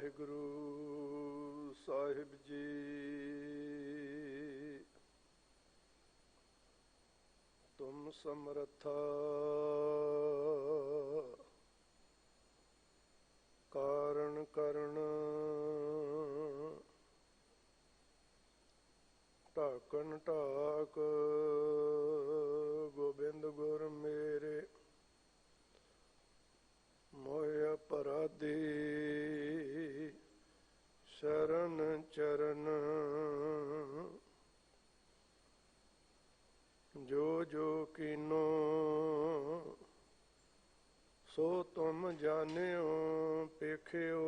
ਵਾਹਿਗੁਰੂ ਸਾਹਿਬ ਜੀ। ਤੁਮ ਸਮਰਥਾ ਕਾਰਨ ਕਰਨ ਢਾਕਣ ਢਾਕ ਗੋਬਿੰਦ ਗੁਰ ਮੇਰੇ ਮੋਹਿ ਅਪਰਾਧੀ ਸ਼ਰਨ ਚਰਨ ਜੋ ਜੋ ਕੀਨੋ ਸੋ ਤੁਮ ਜਾਣਿਓ ਪੇਖਿਓ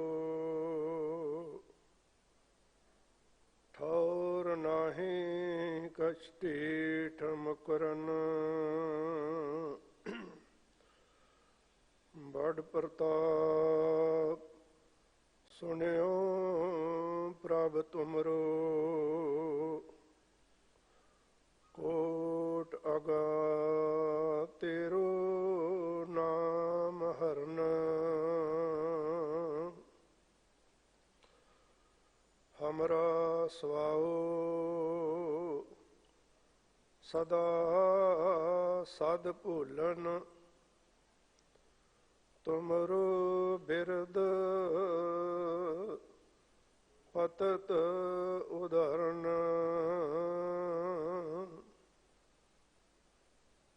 ਠੌਰ ਨਾਹੀਂ ਕਛ ਮੁਕਰਨ ਬੜ ਪ੍ਰਤਾਪ ਸੁਣਿਓ ਪ੍ਰਭ ਤੁਮਰੋ ਕੋਟ ਅਗਾ ਤੇਰੋ ਨਾਮ ਹਰਨ ਹਮਰਾ ਸਵਾਓ ਸਦਾ ਸਦ ਭੂਲਨ ਤੁਮਰੋ ਬਿਰਦ ਪਤਤ ਉਦਾਹਰਨ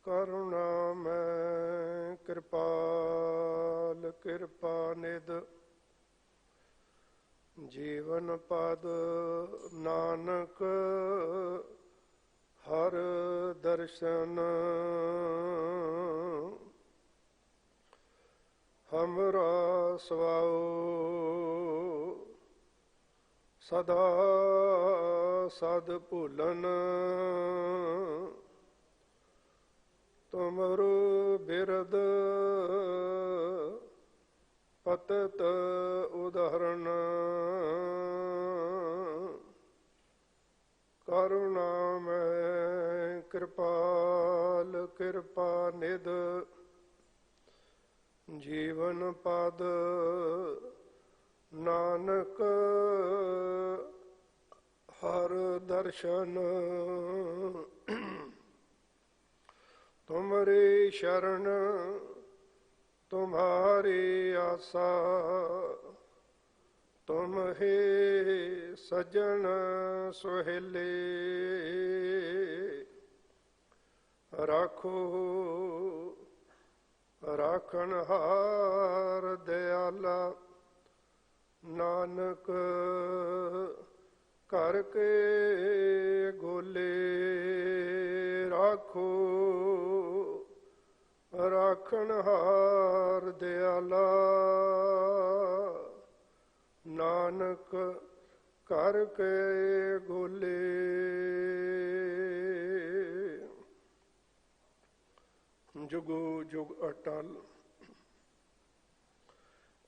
ਕਰੁਣਾ ਮੈਂ ਕਿਰਪਾਲ ਕਿਰਪਾ ਨਿਧ ਜੀਵਨ ਪਦ ਨਾਨਕ ਹਰ ਦਰਸ਼ਨ ਹਮਰਾ ਸਵਾਓ ਸਦਾ ਸਦ ਭੂਲਨ ਤੁਮਰੋ ਬਿਰਦ ਪਤਤ ਉਦਾਹਰਨ ਕਰੁਣਾ ਮੈਂ ਕਿਰਪਾਲ ਕਿਰਪਾ ਨਿਧ ਜੀਵਨ ਪਦ ਨਾਨਕ ਹਰ ਦਰਸ਼ਨ ਤੁਮਰੀ ਸ਼ਰਨ ਤੁਮਹਾਰੀ ਆਸਾ ਤੁਮ ਹੀ ਸਜਣ ਸੁਹੇਲੇ ਰਾਖੋ ਰਾਖਣ ਹਾਰ ਦਿਆਲਾ ਨਾਨਕ ਕਰ ਕੇ ਗੋਲੇ ਰਾਖੋ ਰਾਖਣ ਹਾਰ ਦਿਆਲਾ ਨਾਨਕ ਕਰ ਕੇ ਗੋਲੇ ਜੁਗੋ ਜੁਗ ਅਟਲ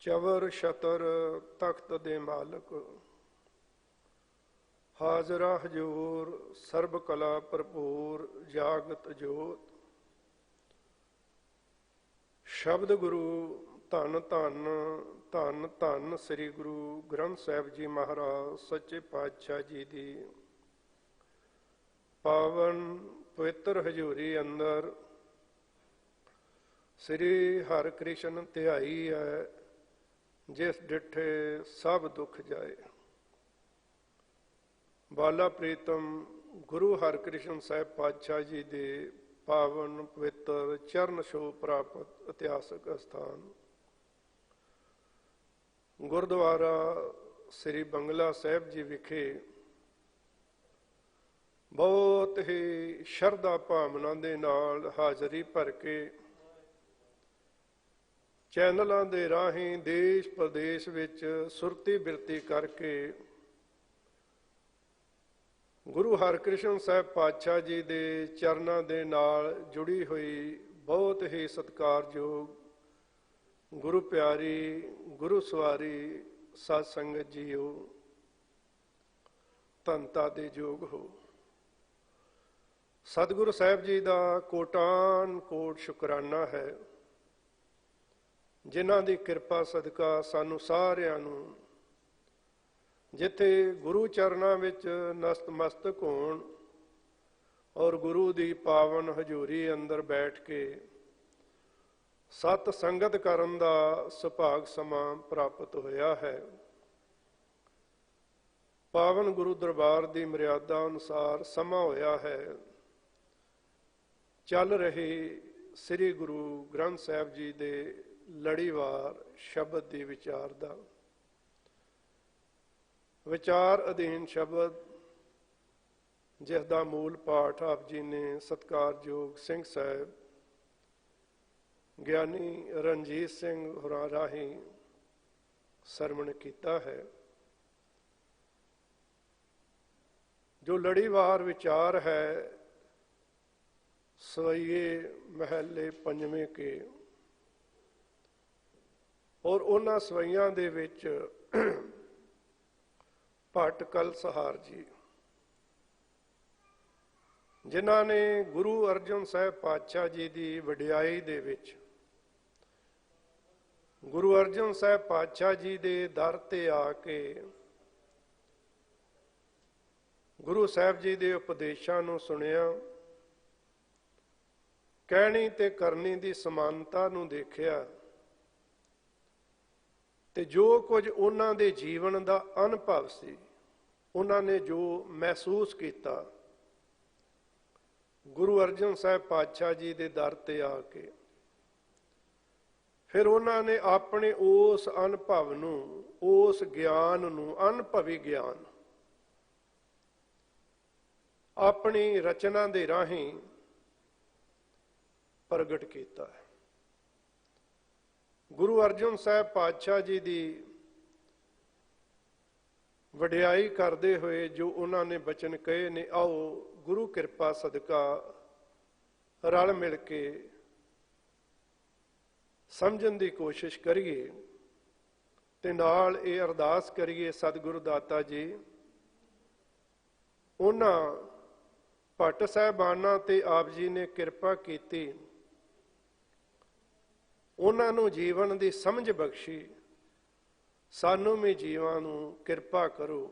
ਚਵਰ ਛਤਰ ਤਖਤ ਦੇ ਮਾਲਕ ਹਾਜ਼ਰਾ ਹਜੂਰ ਸਰਬ ਕਲਾ ਭਰਪੂਰ ਜਾਗਤ ਜੋਤ ਸ਼ਬਦ ਗੁਰੂ ਧੰਨ ਧੰਨ ਧੰਨ ਧੰਨ ਸ੍ਰੀ ਗੁਰੂ ਗ੍ਰੰਥ ਸਾਹਿਬ ਜੀ ਮਹਾਰਾਜ ਸੱਚੇ ਪਾਤਸ਼ਾਹ ਜੀ ਦੀ ਪਾਵਨ ਪਵਿੱਤਰ ਹਜ਼ੂਰੀ ਅੰਦਰ ਸ੍ਰੀ ਹਰਿਕ੍ਰਿਸ਼ਨ ਧਿਆਈ ਹੈ ਜਿਸ ਡਿਠੇ ਸਭ ਦੁੱਖ ਜਾਏ। ਬਾਲਾ ਪ੍ਰੀਤਮ ਗੁਰੂ ਹਰਿਕ੍ਰਿਸ਼ਨ ਸਾਹਿਬ ਪਾਤਸ਼ਾਹ ਜੀ ਦੇ ਪਾਵਨ ਪਵਿੱਤਰ ਚਰਨ ਛੋਹ ਪ੍ਰਾਪਤ ਇਤਿਹਾਸਕ ਅਸਥਾਨ ਗੁਰਦੁਆਰਾ ਸ੍ਰੀ ਬੰਗਲਾ ਸਾਹਿਬ ਜੀ ਵਿਖੇ ਬਹੁਤ ਹੀ ਸ਼ਰਧਾ ਭਾਵਨਾ ਦੇ ਨਾਲ ਹਾਜ਼ਰੀ ਭਰ ਕੇ ਚੈਨਲਾਂ ਦੇ ਰਾਹੀਂ ਦੇਸ਼ ਪ੍ਰਦੇਸ਼ ਵਿੱਚ ਸੁਰਤੀ ਬਿਰਤੀ ਕਰਕੇ ਗੁਰੂ ਹਰਿਕ੍ਰਿਸ਼ਨ ਸਾਹਿਬ ਪਾਤਸ਼ਾਹ ਜੀ ਦੇ ਚਰਨਾਂ ਦੇ ਨਾਲ ਜੁੜੀ ਹੋਈ ਬਹੁਤ ਹੀ ਸਤਿਕਾਰਯੋਗ ਗੁਰੂ ਪਿਆਰੀ ਗੁਰੂ ਸਵਾਰੀ ਸਾਧ ਸੰਗਤ ਜੀਓ ਧੰਤਾ ਦੇ ਯੋਗ ਹੋ। ਸਤਿਗੁਰੂ ਸਾਹਿਬ ਜੀ ਦਾ ਕੋਟਾਨ ਕੋਟ ਸ਼ੁਕਰਾਨਾ ਹੈ ਜਿਨ੍ਹਾਂ ਦੀ ਕਿਰਪਾ ਸਦਕਾ ਸਾਨੂੰ ਸਾਰਿਆਂ ਨੂੰ ਜਿੱਥੇ ਗੁਰੂ ਚਰਨਾਂ ਵਿੱਚ ਨਤਮਸਤਕ ਹੋਣ ਔਰ ਗੁਰੂ ਦੀ ਪਾਵਨ ਹਜ਼ੂਰੀ ਅੰਦਰ ਬੈਠ ਕੇ ਸਤ ਸੰਗਤ ਕਰਨ ਦਾ ਸੁਭਾਗ ਸਮਾਂ ਪ੍ਰਾਪਤ ਹੋਇਆ ਹੈ। ਪਾਵਨ ਗੁਰੂ ਦਰਬਾਰ ਦੀ ਮਰਿਆਦਾ ਅਨੁਸਾਰ ਸਮਾਂ ਹੋਇਆ ਹੈ ਚੱਲ ਰਹੇ ਸ੍ਰੀ ਗੁਰੂ ਗ੍ਰੰਥ ਸਾਹਿਬ ਜੀ ਦੇ ਲੜੀਵਾਰ ਸ਼ਬਦ ਦੀ ਵਿਚਾਰ ਦਾ। ਵਿਚਾਰ ਅਧੀਨ ਸ਼ਬਦ ਜਿਸ ਦਾ ਮੂਲ ਪਾਠ ਆਪ ਜੀ ਨੇ ਸਤਿਕਾਰਯੋਗ ਸਿੰਘ ਸਾਹਿਬ ਗਿਆਨੀ ਰਣਜੀਤ ਸਿੰਘ ਹੋਰਾਂ ਰਾਹੀਂ ਸਰਵਣ ਕੀਤਾ ਹੈ। ਜੋ ਲੜੀਵਾਰ ਵਿਚਾਰ ਹੈ ਸਵਈਏ ਮਹੱਲੇ ਪੰਜਵੇਂ ਕੇ, ਔਰ ਉਹਨਾਂ ਸਵਈਆਂ ਦੇ ਵਿੱਚ ਭੱਟ ਕਲਸਹਾਰ ਜੀ ਜਿਨ੍ਹਾਂ ਨੇ ਗੁਰੂ ਅਰਜਨ ਸਾਹਿਬ ਪਾਤਸ਼ਾਹ ਜੀ ਦੀ ਵਡਿਆਈ ਦੇ ਵਿੱਚ ਗੁਰੂ ਅਰਜਨ ਸਾਹਿਬ ਪਾਤਸ਼ਾਹ ਜੀ ਦੇ ਦਰ ਤੇ ਆ ਕੇ ਗੁਰੂ ਸਾਹਿਬ ਜੀ ਦੇ ਉਪਦੇਸ਼ਾਂ ਨੂੰ ਸੁਣਿਆ, ਕਹਿਣੀ ਤੇ ਕਰਨੀ ਦੀ ਸਮਾਨਤਾ ਨੂੰ ਦੇਖਿਆ ਤੇ ਜੋ ਕੁਝ ਉਹਨਾਂ ਦੇ ਜੀਵਨ ਦਾ ਅਨੁਭਵ ਸੀ, ਉਹਨਾਂ ਨੇ ਜੋ ਮਹਿਸੂਸ ਕੀਤਾ ਗੁਰੂ ਅਰਜਨ ਸਾਹਿਬ ਪਾਤਸ਼ਾਹ ਜੀ ਦੇ ਦਰ ਤੇ ਆ ਕੇ, ਫਿਰ ਉਹਨਾਂ ਨੇ ਆਪਣੇ ਉਸ ਅਨੁਭਵ ਨੂੰ, ਉਸ ਗਿਆਨ ਨੂੰ, ਅਨੁਭਵੀ ਗਿਆਨ ਆਪਣੀ ਰਚਨਾ ਦੇ ਰਾਹੀਂ ਪ੍ਰਗਟ ਕੀਤਾ ਹੈ। ਗੁਰੂ ਅਰਜਨ ਸਾਹਿਬ ਪਾਤਸ਼ਾਹ ਜੀ ਦੀ ਵਡਿਆਈ ਕਰਦੇ ਹੋਏ ਜੋ ਉਹਨਾਂ ਨੇ ਬਚਨ ਕਹੇ ਨੇ, ਆਓ ਗੁਰੂ ਕਿਰਪਾ ਸਦਕਾ ਰਲ ਮਿਲ ਕੇ ਸਮਝਣ ਦੀ ਕੋਸ਼ਿਸ਼ ਕਰੀਏ ਤੇ ਨਾਲ ਇਹ ਅਰਦਾਸ ਕਰੀਏ ਸਤਿਗੁਰੂ ਦਾਤਾ ਜੀ ਉਹਨਾਂ ਭੱਟ ਸਾਹਿਬਾਨਾਂ ਤੇ ਆਪ ਜੀ ਨੇ ਕਿਰਪਾ ਕੀਤੀ, ਉਹਨਾਂ ਨੂੰ ਜੀਵਨ ਦੀ ਸਮਝ ਬਖਸ਼ੀ, ਸਾਨੂੰ ਵੀ ਜੀਵਾਂ ਨੂੰ ਕਿਰਪਾ ਕਰੋ।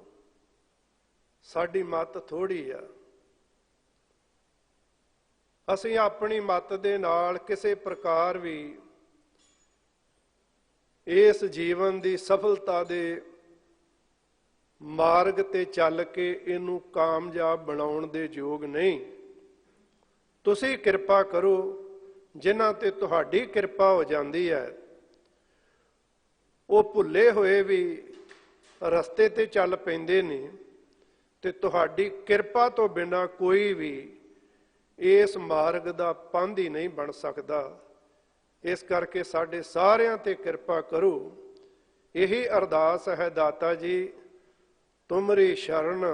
ਸਾਡੀ ਮੱਤ ਥੋੜ੍ਹੀ ਆ, ਅਸੀਂ ਆਪਣੀ ਮੱਤ ਦੇ ਨਾਲ ਕਿਸੇ ਪ੍ਰਕਾਰ ਵੀ ਇਸ ਜੀਵਨ ਦੀ ਸਫਲਤਾ ਦੇ ਮਾਰਗ ਤੇ ਚੱਲ ਕੇ ਇਹਨੂੰ ਕਾਮਯਾਬ ਬਣਾਉਣ ਦੇ ਯੋਗ ਨਹੀਂ। ਤੁਸੀਂ ਕਿਰਪਾ ਕਰੋ, ਜਿਨ੍ਹਾਂ ਤੇ ਤੁਹਾਡੀ ਕਿਰਪਾ ਹੋ ਜਾਂਦੀ ਹੈ ਉਹ ਭੁੱਲੇ ਹੋਏ ਵੀ ਰਸਤੇ ਤੇ ਚੱਲ ਪੈਂਦੇ ਨੇ ਤੇ ਤੁਹਾਡੀ ਕਿਰਪਾ ਤੋਂ ਬਿਨਾਂ ਕੋਈ ਵੀ ਇਸ ਮਾਰਗ ਦਾ ਪੰਧ ਹੀ ਨਹੀਂ ਬਣ ਸਕਦਾ। ਇਸ ਕਰਕੇ ਸਾਡੇ ਸਾਰਿਆਂ ਤੇ ਕਿਰਪਾ ਕਰੋ। ਇਹੀ ਅਰਦਾਸ ਹੈ ਦਾਤਾ ਜੀ, ਤੁਮਰੀ ਸ਼ਰਨ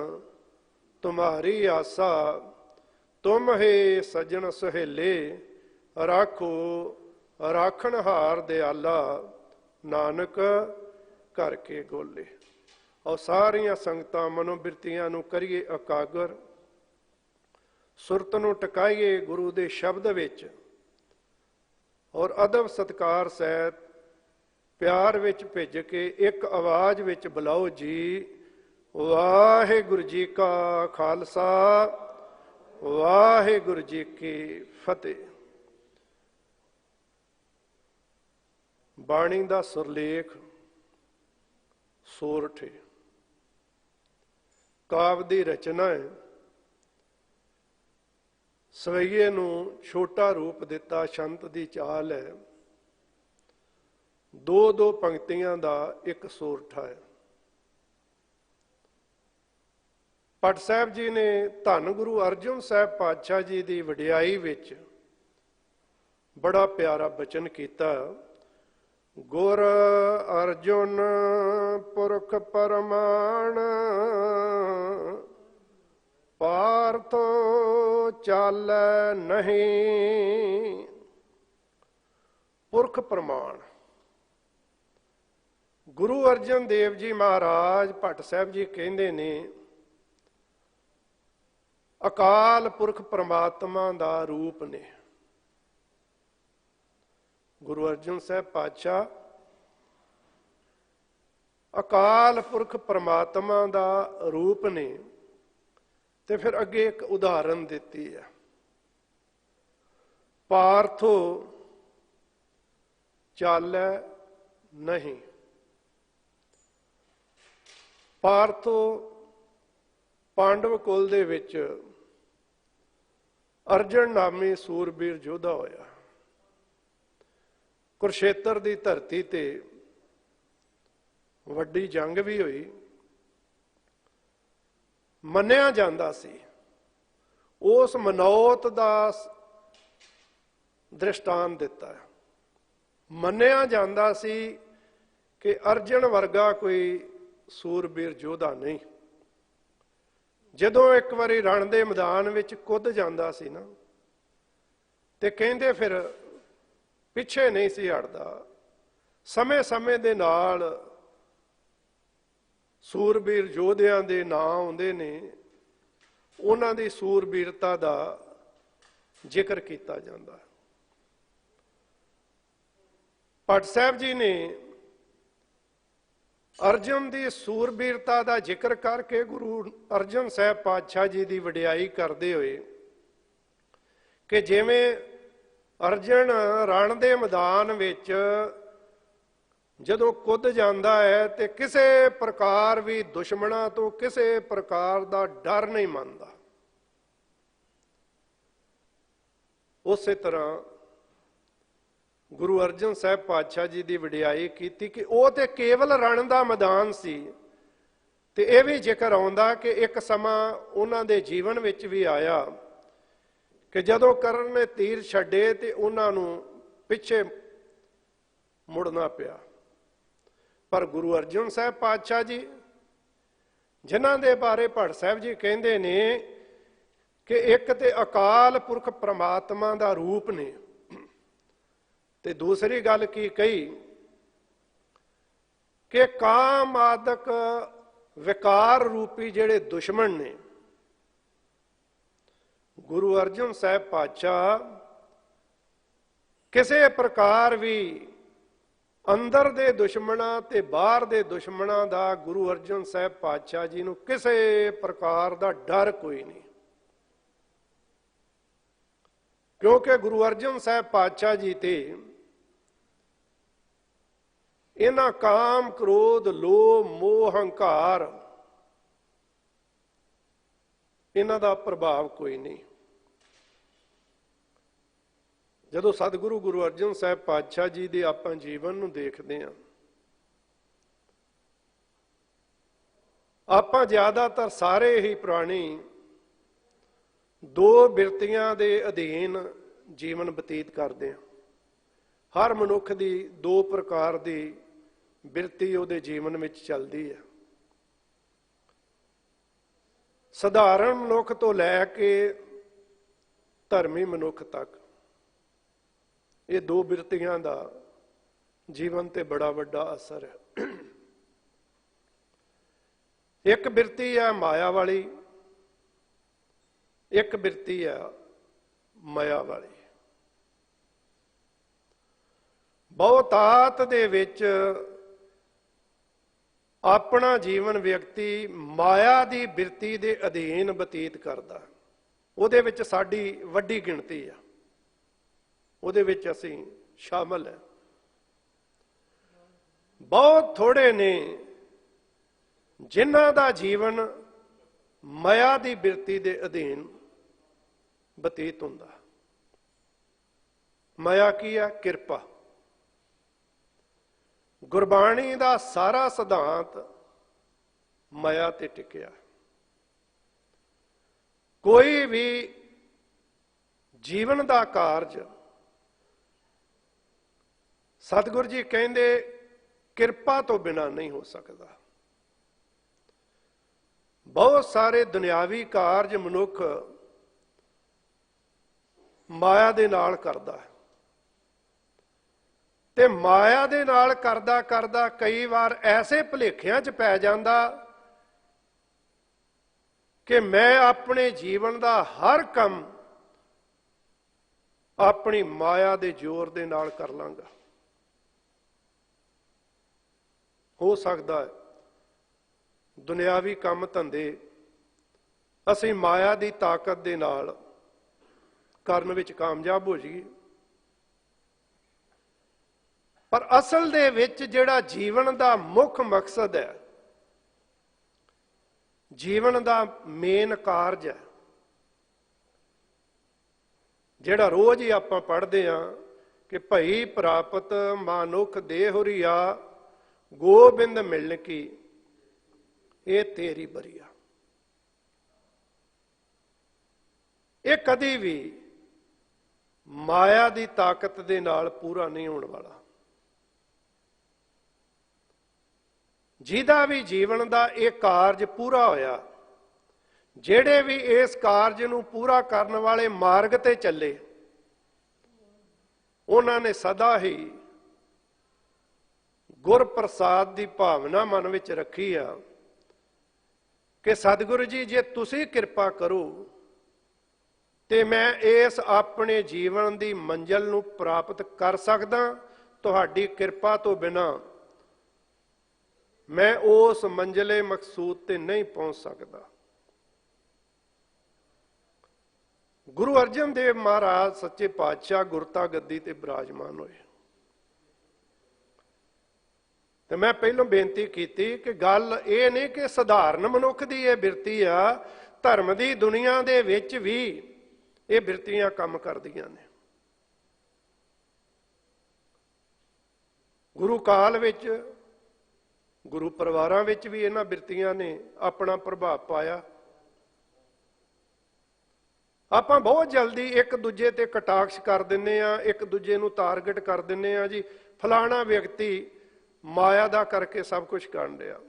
ਤੁਮਾਰੀ ਆਸਾ, ਤੁਮ ਹੈ ਸੱਜਣ ਸੁਹੇਲੇ, ਰਾਖੋ ਰਾਖਣਹਾਰ ਦਿਆਲਾ, ਨਾਨਕ ਘਰ ਕੇ ਗੋਲੇ। ਔਰ ਸਾਰੀਆਂ ਸੰਗਤਾਂ ਮਨੋਬਿਰਤੀਆਂ ਨੂੰ ਕਰੀਏ ਇਕਾਗਰ, ਸੁਰਤ ਨੂੰ ਟਿਕਾਈਏ ਗੁਰੂ ਦੇ ਸ਼ਬਦ ਵਿੱਚ ਔਰ ਅਦਬ ਸਤਿਕਾਰ ਸਹਿਤ ਪਿਆਰ ਵਿੱਚ ਭਿੱਜ ਕੇ ਇੱਕ ਆਵਾਜ਼ ਵਿੱਚ ਬੁਲਾਓ ਜੀ, ਵਾਹਿਗੁਰੂ ਜੀ ਕਾ ਖਾਲਸਾ, ਵਾਹਿਗੁਰੂ ਜੀ ਕੀ ਫਤਿਹ। ਬਾਣੀ ਦਾ ਸੁਰਲੇਖ ਸੋਰਠ ਹੈ, ਕਾਵਿ ਦੀ ਰਚਨਾ ਹੈ। ਸਵਈਏ ਨੂੰ ਛੋਟਾ ਰੂਪ ਦਿੱਤਾ, ਸ਼ੰਤ ਦੀ ਚਾਲ ਹੈ। ਦੋ ਦੋ ਪੰਕਤੀਆਂ ਦਾ ਇੱਕ ਸੋਰਠਾ ਹੈ। ਭੱਟ ਸਾਹਿਬ ਜੀ ਨੇ ਧੰਨ ਗੁਰੂ ਅਰਜਨ ਸਾਹਿਬ ਪਾਤਸ਼ਾਹ ਜੀ ਦੀ ਵਡਿਆਈ ਵਿੱਚ ਬੜਾ ਪਿਆਰਾ ਬਚਨ ਕੀਤਾ, ਗੁਰ ਅਰਜੁਨ ਪੁਰਖ ਪਰਮਾਨ, ਪਾਰਥੋ ਚਾਲੈ ਨਹੀਂ। ਪੁਰਖ ਪ੍ਰਮਾਣ ਗੁਰੂ ਅਰਜਨ ਦੇਵ ਜੀ ਮਹਾਰਾਜ ਭੱਟ ਸਾਹਿਬ ਜੀ ਕਹਿੰਦੇ ਨੇ ਅਕਾਲ ਪੁਰਖ ਪ੍ਰਮਾਤਮਾ ਦਾ ਰੂਪ ਨੇ। ਗੁਰੂ ਅਰਜਨ ਸਾਹਿਬ ਪਾਤਸ਼ਾਹ ਅਕਾਲ ਪੁਰਖ ਪਰਮਾਤਮਾ ਦਾ ਰੂਪ ਨੇ। ਤੇ ਫਿਰ ਅੱਗੇ ਇੱਕ ਉਦਾਹਰਨ ਦਿੱਤੀ ਹੈ, ਪਾਰਥੋ ਚਾਲੈ ਨਹੀਂ। ਪਾਰਥੋ ਪਾਂਡਵ ਕੁਲ ਦੇ ਵਿੱਚ ਅਰਜਨ ਨਾਮੀ ਸੂਰਬੀਰ ਯੋਧਾ ਹੋਇਆ। ਕੁਰਸ਼ੇਤਰ ਦੀ ਧਰਤੀ ਤੇ ਵੱਡੀ ਜੰਗ ਵੀ ਹੋਈ। ਮੰਨਿਆ ਜਾਂਦਾ ਸੀ, ਉਸ ਮਨੌਤ ਦਾ ਦ੍ਰਿਸ਼ਟਾਂਤ ਦਿੱਤਾ। ਮੰਨਿਆ ਜਾਂਦਾ ਸੀ ਕਿ ਅਰਜਨ ਵਰਗਾ ਕੋਈ ਸੂਰਬੀਰ ਯੋਧਾ ਨਹੀਂ। ਜਦੋਂ ਇੱਕ ਵਾਰੀ ਰਣ ਦੇ ਮੈਦਾਨ ਵਿੱਚ ਕੁੱਦ ਜਾਂਦਾ ਸੀ ਨਾ, ਤੇ ਕਹਿੰਦੇ ਫਿਰ ਪਿੱਛੇ ਨਹੀਂ ਸੀ ਹਟਦਾ। ਸਮੇਂ ਸਮੇਂ ਦੇ ਨਾਲ ਸੂਰਬੀਰ ਯੋਧਿਆਂ ਦੇ ਨਾਂ ਆਉਂਦੇ ਨੇ, ਉਹਨਾਂ ਦੀ ਸੂਰਬੀਰਤਾ ਦਾ ਜ਼ਿਕਰ ਕੀਤਾ ਜਾਂਦਾ। ਭੱਟ ਸਾਹਿਬ ਜੀ ਨੇ ਅਰਜਨ ਦੀ ਸੂਰਬੀਰਤਾ ਦਾ ਜ਼ਿਕਰ ਕਰਕੇ ਗੁਰੂ ਅਰਜਨ ਸਾਹਿਬ ਪਾਤਸ਼ਾਹ ਜੀ ਦੀ ਵਡਿਆਈ ਕਰਦੇ ਹੋਏ ਕਿ ਜਿਵੇਂ ਅਰਜਨ ਰਣ ਦੇ ਮੈਦਾਨ ਵਿੱਚ ਜਦੋਂ ਕੁੱਦ ਜਾਂਦਾ ਹੈ ਤੇ ਕਿਸੇ ਪ੍ਰਕਾਰ ਵੀ ਦੁਸ਼ਮਣਾਂ ਤੋਂ ਕਿਸੇ ਪ੍ਰਕਾਰ ਦਾ ਡਰ ਨਹੀਂ ਮੰਨਦਾ, ਉਸੇ ਤਰ੍ਹਾਂ ਗੁਰੂ ਅਰਜਨ ਸਾਹਿਬ ਪਾਤਸ਼ਾਹ ਜੀ ਦੀ ਵਡਿਆਈ ਕੀਤੀ ਕਿ ਉਹ ਤੇ ਕੇਵਲ ਰਣ ਦਾ ਮੈਦਾਨ ਸੀ। ਤੇ ਇਹ ਵੀ ਜ਼ਿਕਰ ਆਉਂਦਾ ਕਿ ਇੱਕ ਸਮਾਂ ਉਹਨਾਂ ਦੇ ਜੀਵਨ ਵਿੱਚ ਵੀ ਆਇਆ ਕਿ ਜਦੋਂ ਕਰਨ ਨੇ ਤੀਰ ਛੱਡੇ ਤੇ ਉਹਨਾਂ ਨੂੰ ਪਿੱਛੇ ਮੁੜਨਾ ਪਿਆ। ਪਰ ਗੁਰੂ ਅਰਜਨ ਸਾਹਿਬ ਪਾਤਸ਼ਾਹ ਜੀ, ਜਿਨ੍ਹਾਂ ਦੇ ਬਾਰੇ ਭੱਟ ਸਾਹਿਬ ਜੀ ਕਹਿੰਦੇ ਨੇ ਕਿ ਇੱਕ ਤੇ ਅਕਾਲ ਪੁਰਖ ਪ੍ਰਮਾਤਮਾ ਦਾ ਰੂਪ ਨੇ, ਤੇ ਦੂਸਰੀ ਗੱਲ ਕੀ ਕਹੀ ਕਿ ਕਾਮ ਆਦਿਕ ਵਿਕਾਰ ਰੂਪੀ ਜਿਹੜੇ ਦੁਸ਼ਮਣ ਨੇ, ਗੁਰੂ ਅਰਜਨ ਸਾਹਿਬ ਪਾਤਸ਼ਾਹ ਕਿਸੇ ਪ੍ਰਕਾਰ ਵੀ ਅੰਦਰ ਦੇ ਦੁਸ਼ਮਣਾਂ ਤੇ ਬਾਹਰ ਦੇ ਦੁਸ਼ਮਣਾਂ ਦਾ ਗੁਰੂ ਅਰਜਨ ਸਾਹਿਬ ਪਾਤਸ਼ਾਹ ਜੀ ਨੂੰ ਕਿਸੇ ਪ੍ਰਕਾਰ ਦਾ ਡਰ ਕੋਈ ਨਹੀਂ। ਕਿਉਂਕਿ ਗੁਰੂ ਅਰਜਨ ਸਾਹਿਬ ਪਾਤਸ਼ਾਹ ਜੀ ਤੇ ਇਹਨਾਂ ਕਾਮ, ਕ੍ਰੋਧ, ਲੋਭ, ਮੋਹ, ਹੰਕਾਰ ਇਹਨਾਂ ਦਾ ਪ੍ਰਭਾਵ ਕੋਈ ਨਹੀਂ। ਜਦੋਂ ਸਤਿਗੁਰੂ ਗੁਰੂ ਅਰਜਨ ਸਾਹਿਬ ਪਾਤਸ਼ਾਹ ਜੀ ਦੇ ਆਪਾਂ ਜੀਵਨ ਨੂੰ ਦੇਖਦੇ ਹਾਂ, ਆਪਾਂ ਜ਼ਿਆਦਾਤਰ ਸਾਰੇ ਹੀ ਪ੍ਰਾਣੀ ਦੋ ਬਿਰਤੀਆਂ ਦੇ ਅਧੀਨ ਜੀਵਨ ਬਤੀਤ ਕਰਦੇ ਹਾਂ। ਹਰ ਮਨੁੱਖ ਦੀ ਦੋ ਪ੍ਰਕਾਰ ਦੀ ਬਿਰਤੀ ਉਹਦੇ ਜੀਵਨ ਵਿੱਚ ਚੱਲਦੀ ਹੈ। ਸਧਾਰਨ ਮਨੁੱਖ ਤੋਂ ਲੈ ਕੇ ਧਰਮੀ ਮਨੁੱਖ ਤੱਕ ਇਹ ਦੋ ਬਿਰਤੀਆਂ ਦਾ ਜੀਵਨ ਤੇ ਬੜਾ ਵੱਡਾ ਅਸਰ ਹੈ। ਇੱਕ ਬਿਰਤੀ ਹੈ ਮਾਇਆ ਵਾਲੀ, ਇੱਕ ਬਿਰਤੀ ਹੈ ਮਾਇਆ ਵਾਲੀ। ਬਹੁਤਾਤ ਦੇ ਵਿੱਚ ਆਪਣਾ ਜੀਵਨ ਵਿਅਕਤੀ ਮਾਇਆ ਦੀ ਬਿਰਤੀ ਦੇ ਅਧੀਨ ਬਤੀਤ ਕਰਦਾ। ਉਹਦੇ ਵਿੱਚ ਸਾਡੀ ਵੱਡੀ ਗਿਣਤੀ ਆ, ਉਹਦੇ ਵਿੱਚ ਅਸੀਂ ਸ਼ਾਮਲ ਹੈ। ਬਹੁਤ ਥੋੜੇ ਨੇ ਜਿਨ੍ਹਾਂ ਦਾ ਜੀਵਨ ਮਾਇਆ ਦੀ ਬਿਰਤੀ ਦੇ ਅਧੀਨ ਬਤੀਤ ਹੁੰਦਾ। ਮਾਇਆ ਕੀ ਆ? ਕਿਰਪਾ। ਗੁਰਬਾਣੀ ਦਾ ਸਾਰਾ ਸਿਧਾਂਤ ਮਾਇਆ ਤੇ ਟਿਕਿਆ। ਕੋਈ ਵੀ ਜੀਵਨ ਦਾ ਕਾਰਜ ਸਤਿਗੁਰੂ ਜੀ ਕਹਿੰਦੇ ਕਿਰਪਾ ਤੋਂ ਬਿਨਾਂ ਨਹੀਂ ਹੋ ਸਕਦਾ। ਬਹੁਤ ਸਾਰੇ ਦੁਨਿਆਵੀ ਕਾਰਜ ਮਨੁੱਖ ਮਾਇਆ ਦੇ ਨਾਲ ਕਰਦਾ ਹੈ, ਤੇ ਮਾਇਆ ਦੇ ਨਾਲ ਕਰਦਾ ਕਰਦਾ ਕਈ ਵਾਰ ਐਸੇ ਭੁਲੇਖਿਆਂ 'ਚ ਪੈ ਜਾਂਦਾ ਕਿ ਮੈਂ ਆਪਣੇ ਜੀਵਨ ਦਾ ਹਰ ਕੰਮ ਆਪਣੀ ਮਾਇਆ ਦੇ ਜ਼ੋਰ ਦੇ ਨਾਲ ਕਰ ਲਾਂਗਾ। ਹੋ ਸਕਦਾ ਹੈ ਦੁਨਿਆਵੀ ਕੰਮ ਧੰਦੇ ਅਸੀਂ ਮਾਇਆ ਦੀ ਤਾਕਤ ਦੇ ਨਾਲ ਕਰਨ ਵਿੱਚ ਕਾਮਯਾਬ ਹੋ ਜਾਈਏ। ਪਰ ਅਸਲ ਦੇ ਵਿੱਚ ਜਿਹੜਾ ਜੀਵਨ ਦਾ ਮੁੱਖ ਮਕਸਦ ਹੈ, ਜੀਵਨ ਦਾ ਮੇਨ ਕਾਰਜ ਹੈ, ਜਿਹੜਾ ਰੋਜ਼ ਹੀ ਆਪਾਂ ਪੜ੍ਹਦੇ ਹਾਂ ਕਿ ਭਈ ਪ੍ਰਾਪਤ ਮਾਨੁਖ ਦੇਹੁਰੀਆ ਗੋਬਿੰਦ ਮਿਲਣ ਕੀ ਇਹ ਤੇਰੀ ਬਰੀਆ। ਇਹ ਕਦੀ ਵੀ ਮਾਇਆ ਦੀ ਤਾਕਤ ਦੇ ਨਾਲ ਪੂਰਾ ਨਹੀਂ ਹੋਣ ਵਾਲਾ। ਜਿਹਦਾ ਵੀ ਜੀਵਨ ਦਾ ਇਹ ਕਾਰਜ ਪੂਰਾ ਹੋਇਆ, ਜਿਹੜੇ ਵੀ ਇਸ ਕਾਰਜ ਨੂੰ ਪੂਰਾ ਕਰਨ ਵਾਲੇ ਮਾਰਗ ਤੇ ਚੱਲੇ, ਉਹਨਾਂ ਨੇ ਸਦਾ ਹੀ ਗੁਰ ਪ੍ਰਸਾਦ ਦੀ ਭਾਵਨਾ ਮਨ ਵਿੱਚ ਰੱਖੀ ਆ ਕਿ ਸਤਿਗੁਰੂ ਜੀ ਜੇ ਤੁਸੀਂ ਕਿਰਪਾ ਕਰੋ ਤੇ ਮੈਂ ਇਸ ਆਪਣੇ ਜੀਵਨ ਦੀ ਮੰਜ਼ਿਲ ਨੂੰ ਪ੍ਰਾਪਤ ਕਰ ਸਕਦਾ। ਤੁਹਾਡੀ ਕਿਰਪਾ ਤੋਂ ਬਿਨਾਂ ਮੈਂ ਉਸ ਮੰਜ਼ਿਲੇ ਮਕਸੂਦ ਤੇ ਨਹੀਂ ਪਹੁੰਚ ਸਕਦਾ। ਗੁਰੂ ਅਰਜਨ ਦੇਵ ਮਹਾਰਾਜ ਸੱਚੇ ਪਾਤਸ਼ਾਹ ਗੁਰਤਾ ਗੱਦੀ ਤੇ ਬਿਰਾਜਮਾਨ ਹੋਏ ਤੇ ਮੈਂ ਪਹਿਲਾਂ ਬੇਨਤੀ ਕੀਤੀ ਕਿ ਗੱਲ ਇਹ ਨਹੀਂ ਕਿ ਸਧਾਰਨ ਮਨੁੱਖ ਦੀ ਇਹ ਬਿਰਤੀ ਆ, ਧਰਮ ਦੀ ਦੁਨੀਆ ਦੇ ਵਿੱਚ ਵੀ ਇਹ ਬਿਰਤੀਆਂ ਕੰਮ ਕਰਦੀਆਂ ਨੇ। ਗੁਰੂ ਕਾਲ ਵਿੱਚ, ਗੁਰੂ ਪਰਿਵਾਰਾਂ ਵਿੱਚ ਵੀ ਇਹਨਾਂ ਬਿਰਤੀਆਂ ਨੇ ਆਪਣਾ ਪ੍ਰਭਾਵ ਪਾਇਆ। ਆਪਾਂ ਬਹੁਤ ਜਲਦੀ ਇੱਕ ਦੂਜੇ ਤੇ ਕਟਾਕਸ਼ ਕਰ ਦਿੰਦੇ ਆ, ਇੱਕ ਦੂਜੇ ਨੂੰ ਟਾਰਗੇਟ ਕਰ ਦਿੰਦੇ ਆ, ਜੀ ਫਲਾਣਾ ਵਿਅਕਤੀ ਮਾਇਆ ਦਾ ਕਰਕੇ ਸਭ ਕੁਝ ਕਰਨ ਡਿਆ।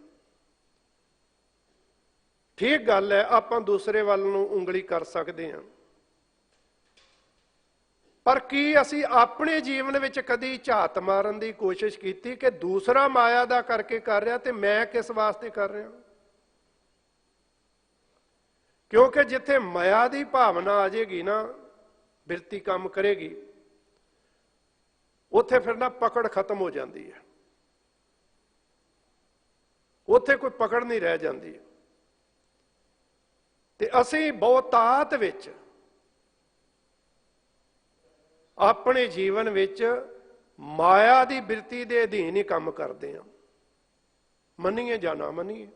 ਠੀਕ ਗੱਲ ਹੈ, ਆਪਾਂ ਦੂਸਰੇ ਵੱਲ ਨੂੰ ਉਂਗਲੀ ਕਰ ਸਕਦੇ ਹਾਂ, ਪਰ ਕੀ ਅਸੀਂ ਆਪਣੇ ਜੀਵਨ ਵਿੱਚ ਕਦੀ ਝਾਤ ਮਾਰਨ ਦੀ ਕੋਸ਼ਿਸ਼ ਕੀਤੀ ਕਿ ਦੂਸਰਾ ਮਾਇਆ ਦਾ ਕਰਕੇ ਕਰ ਰਿਹਾ ਤੇ ਮੈਂ ਕਿਸ ਵਾਸਤੇ ਕਰ ਰਿਹਾ? ਕਿਉਂਕਿ ਜਿੱਥੇ ਮਾਇਆ ਦੀ ਭਾਵਨਾ ਆ ਜਾਏਗੀ ਨਾ, ਬਿਰਤੀ ਕੰਮ ਕਰੇਗੀ, ਉੱਥੇ ਫਿਰ ਨਾ ਪਕੜ ਖਤਮ ਹੋ ਜਾਂਦੀ ਹੈ, ਉੱਥੇ ਕੋਈ ਪਕੜ ਨਹੀਂ ਰਹਿ ਜਾਂਦੀ। ਤੇ ਅਸੀਂ ਬਹੁਤਾਤ ਵਿੱਚ ਆਪਣੇ ਜੀਵਨ ਵਿੱਚ ਮਾਇਆ ਦੀ ਬਿਰਤੀ ਦੇ ਅਧੀਨ ਹੀ ਕੰਮ ਕਰਦੇ ਹਾਂ, ਮੰਨੀਏ ਜਾਂ ਨਾ ਮੰਨੀਏ।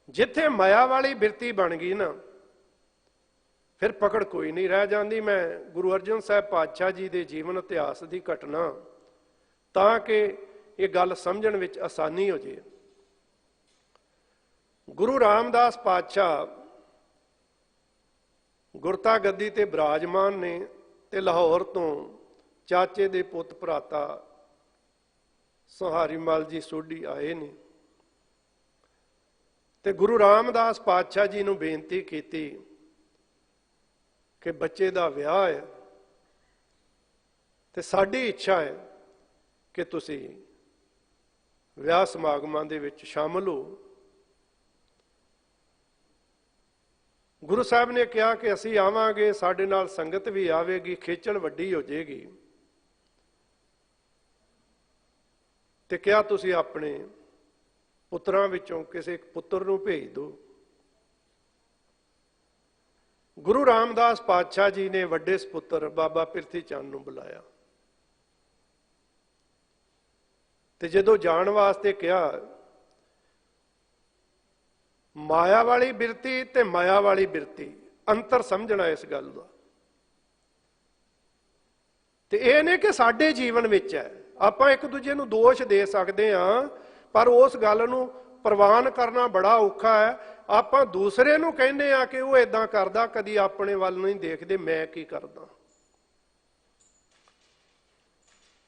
ਜਿੱਥੇ ਮਾਇਆ ਵਾਲੀ ਬਿਰਤੀ ਬਣ ਗਈ ਨਾ, ਫਿਰ ਪਕੜ ਕੋਈ ਨਹੀਂ ਰਹਿ ਜਾਂਦੀ। ਮੈਂ ਗੁਰੂ ਅਰਜਨ ਸਾਹਿਬ ਪਾਤਸ਼ਾਹ ਜੀ ਦੇ ਜੀਵਨ ਇਤਿਹਾਸ ਦੀ ਘਟਨਾ, ਤਾਂ ਕਿ ਇਹ ਗੱਲ ਸਮਝਣ ਵਿੱਚ ਆਸਾਨੀ ਹੋ ਜਾਏ। ਗੁਰੂ ਰਾਮਦਾਸ ਪਾਤਸ਼ਾਹ ਗੁਰਤਾ ਗੱਦੀ ਤੇ ਬਿਰਾਜਮਾਨ ਨੇ ਤੇ ਲਾਹੌਰ ਤੋਂ ਚਾਚੇ ਦੇ ਪੁੱਤ ਭਰਾਤਾ ਸਹਾਰੀ ਮਲ ਜੀ ਸੋਢੀ ਆਏ ਨੇ ਤੇ ਗੁਰੂ ਰਾਮਦਾਸ ਪਾਤਸ਼ਾਹ ਜੀ ਨੂੰ ਬੇਨਤੀ ਕੀਤੀ ਕਿ ਬੱਚੇ ਦਾ ਵਿਆਹ ਹੈ ਤੇ ਸਾਡੀ ਇੱਛਾ ਹੈ ਕਿ ਤੁਸੀਂ ਵਿਆਹ ਸਮਾਗਮਾਂ ਦੇ ਵਿੱਚ ਸ਼ਾਮਲ ਹੋ। ਗੁਰੂ ਸਾਹਿਬ ਨੇ ਕਿਹਾ ਕਿ ਅਸੀਂ ਆਵਾਂਗੇ, ਸਾਡੇ ਨਾਲ ਸੰਗਤ ਵੀ ਆਵੇਗੀ, ਖੇਚਲ ਵੱਡੀ ਹੋ ਜਾਏਗੀ। ਤੇ ਕਿਹਾ ਤੁਸੀਂ ਆਪਣੇ ਪੁੱਤਰਾਂ ਵਿੱਚੋਂ ਕਿਸੇ ਇੱਕ ਪੁੱਤਰ ਨੂੰ ਭੇਜ ਦਿਓ। ਗੁਰੂ ਰਾਮਦਾਸ ਪਾਤਸ਼ਾਹ ਜੀ ਨੇ ਵੱਡੇ ਸਪੁੱਤਰ ਬਾਬਾ ਪਿਰਥੀ ਚੰਦ ਨੂੰ ਬੁਲਾਇਆ ਤੇ ਜਦੋਂ ਜਾਣ ਵਾਸਤੇ ਕਿਹਾ, ਮਾਇਆ ਵਾਲੀ ਬਿਰਤੀ ਤੇ ਮਾਇਆ ਵਾਲੀ ਬਿਰਤੀ ਅੰਤਰ ਸਮਝਣਾ ਇਸ ਗੱਲ ਦਾ। ਤੇ ਇਹ ਨਹੀਂ ਕਿ ਸਾਡੇ ਜੀਵਨ ਵਿੱਚ ਹੈ, ਆਪਾਂ ਇੱਕ ਦੂਜੇ ਨੂੰ ਦੋਸ਼ ਦੇ ਸਕਦੇ ਹਾਂ, ਪਰ ਉਸ ਗੱਲ ਨੂੰ ਪ੍ਰਵਾਨ ਕਰਨਾ ਬੜਾ ਔਖਾ ਹੈ। ਆਪਾਂ ਦੂਸਰੇ ਨੂੰ ਕਹਿੰਦੇ ਆ ਕਿ ਉਹ ਏਦਾਂ ਕਰਦਾ, ਕਦੀ ਆਪਣੇ ਵੱਲ ਨਹੀਂ ਦੇਖਦੇ ਮੈਂ ਕੀ ਕਰਦਾ।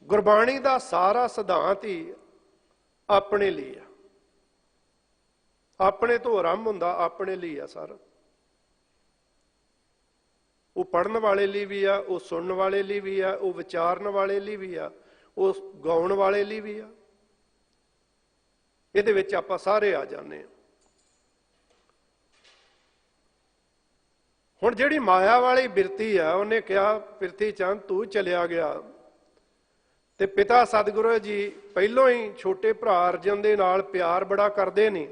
ਗੁਰਬਾਣੀ ਦਾ ਸਾਰਾ ਸਿਧਾਂਤ ਹੀ ਆਪਣੇ ਲਈ ਆ, ਆਪਣੇ ਤੋਂ ਆਰੰਭ ਹੁੰਦਾ, ਆਪਣੇ ਲਈ ਆ ਸਾਰਾ। ਉਹ ਪੜ੍ਹਨ ਵਾਲੇ ਲਈ ਵੀ ਆ, ਉਹ ਸੁਣਨ ਵਾਲੇ ਲਈ ਵੀ ਆ, ਉਹ ਵਿਚਾਰਨ ਵਾਲੇ ਲਈ ਵੀ ਆ, ਉਹ ਗਾਉਣ ਵਾਲੇ ਲਈ ਵੀ ਆ। ਇਹਦੇ ਵਿੱਚ ਆਪਾਂ ਸਾਰੇ ਆ ਜਾਂਦੇ ਹਾਂ। ਹੁਣ ਜਿਹੜੀ ਮਾਇਆ ਵਾਲੀ ਬਿਰਤੀ ਆ, ਉਹਨੇ ਕਿਹਾ ਪਿਰਥੀ ਚੰਦ ਤੂੰ ਚਲਿਆ ਗਿਆ ਤੇ ਪਿਤਾ ਸਤਿਗੁਰੂ ਜੀ ਪਹਿਲੋਂ ਹੀ ਛੋਟੇ ਭਰਾ ਅਰਜਨ ਦੇ ਨਾਲ ਪਿਆਰ ਬੜਾ ਕਰਦੇ ਨੇ,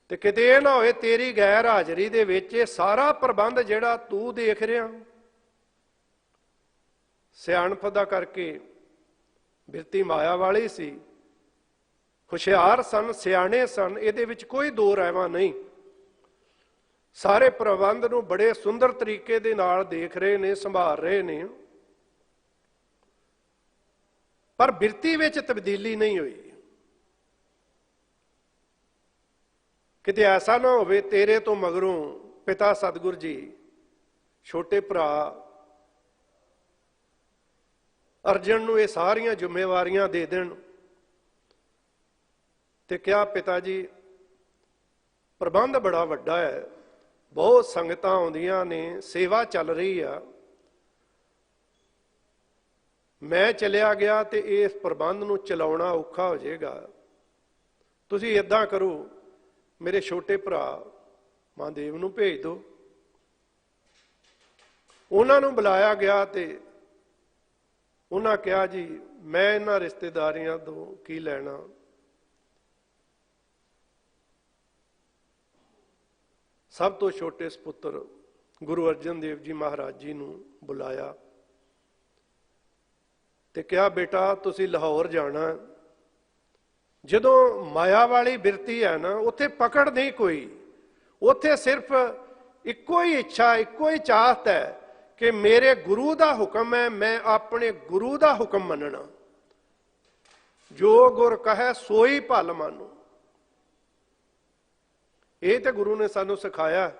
ਤੇ ਕਿਤੇ ਇਹ ਨਾ ਹੋਏ ਤੇਰੀ ਗੈਰ ਹਾਜ਼ਰੀ ਦੇ ਵਿੱਚ ਇਹ ਸਾਰਾ ਪ੍ਰਬੰਧ ਜਿਹੜਾ ਤੂੰ ਦੇਖ ਰਿਹਾ। ਸਿਆਣਪ ਦਾ ਕਰਕੇ ਬਿਰਤੀ ਮਾਇਆ ਵਾਲੀ ਸੀ, ਹੁਸ਼ਿਆਰ ਸਨ, ਸਿਆਣੇ ਸਨ, ਇਹਦੇ ਵਿੱਚ ਕੋਈ ਦੋ ਰਾਇਵਾਂ ਨਹੀਂ। ਸਾਰੇ ਪ੍ਰਬੰਧ ਨੂੰ ਬੜੇ ਸੁੰਦਰ ਤਰੀਕੇ ਦੇ ਨਾਲ ਦੇਖ ਰਹੇ ਨੇ, ਸੰਭਾਲ ਰਹੇ ਨੇ, ਪਰ ਬਿਰਤੀ ਵਿੱਚ ਤਬਦੀਲੀ ਨਹੀਂ ਹੋਈ। ਕਿਤੇ ਐਸਾ ਨਾ ਹੋਵੇ ਤੇਰੇ ਤੋਂ ਮਗਰੋਂ ਪਿਤਾ ਸਤਿਗੁਰ ਜੀ ਛੋਟੇ ਭਰਾ ਅਰਜਨ ਨੂੰ ਇਹ ਸਾਰੀਆਂ ਜ਼ਿੰਮੇਵਾਰੀਆਂ ਦੇ ਦੇਣ ਤੇ ਕਿਹਾ ਪਿਤਾ ਜੀ ਪ੍ਰਬੰਧ ਬੜਾ ਵੱਡਾ ਹੈ, ਬਹੁਤ ਸੰਗਤਾਂ ਆਉਂਦੀਆਂ ਨੇ, ਸੇਵਾ ਚੱਲ ਰਹੀ ਆ, ਮੈਂ ਚਲਿਆ ਗਿਆ ਤੇ ਇਸ ਪ੍ਰਬੰਧ ਨੂੰ ਚਲਾਉਣਾ ਔਖਾ ਹੋ ਜਾਏਗਾ। ਤੁਸੀਂ ਏਦਾਂ ਕਰੋ, ਮੇਰੇ ਛੋਟੇ ਭਰਾ ਮਹਾਦੇਵ ਨੂੰ ਭੇਜ ਦਿਓ। ਉਹਨਾਂ ਨੂੰ ਬੁਲਾਇਆ ਗਿਆ ਤੇ ਉਹਨਾਂ ਕਿਹਾ ਜੀ ਮੈਂ ਇਹਨਾਂ ਰਿਸ਼ਤੇਦਾਰੀਆਂ ਤੋਂ ਕੀ ਲੈਣਾ, ਸਭ ਤੋਂ ਛੋਟੇ ਸਪੁੱਤਰ ਗੁਰੂ ਅਰਜਨ ਦੇਵ ਜੀ ਮਹਾਰਾਜ ਜੀ ਨੂੰ ਬੁਲਾਇਆ ਤੇ ਕਿਹਾ ਬੇਟਾ ਤੁਸੀਂ ਲਾਹੌਰ ਜਾਣਾ। ਜਦੋਂ ਮਾਇਆ ਵਾਲੀ ਬਿਰਤੀ ਹੈ ਨਾ, ਉੱਥੇ ਪਕੜ ਨਹੀਂ ਕੋਈ, ਉੱਥੇ ਸਿਰਫ ਇੱਕੋ ਹੀ ਇੱਛਾ, ਇੱਕੋ ਹੀ ਚਾਹਤ ਹੈ ਕਿ ਮੇਰੇ ਗੁਰੂ ਦਾ ਹੁਕਮ ਹੈ, ਮੈਂ ਆਪਣੇ ਗੁਰੂ ਦਾ ਹੁਕਮ ਮੰਨਣਾ, ਜੋ ਗੁਰ ਕਹੈ ਸੋਈ ਭਲ ਮਾਨੋ। ਇਹ ਤੇ ਗੁਰੂ ਨੇ ਸਾਨੂੰ ਸਿਖਾਇਆ।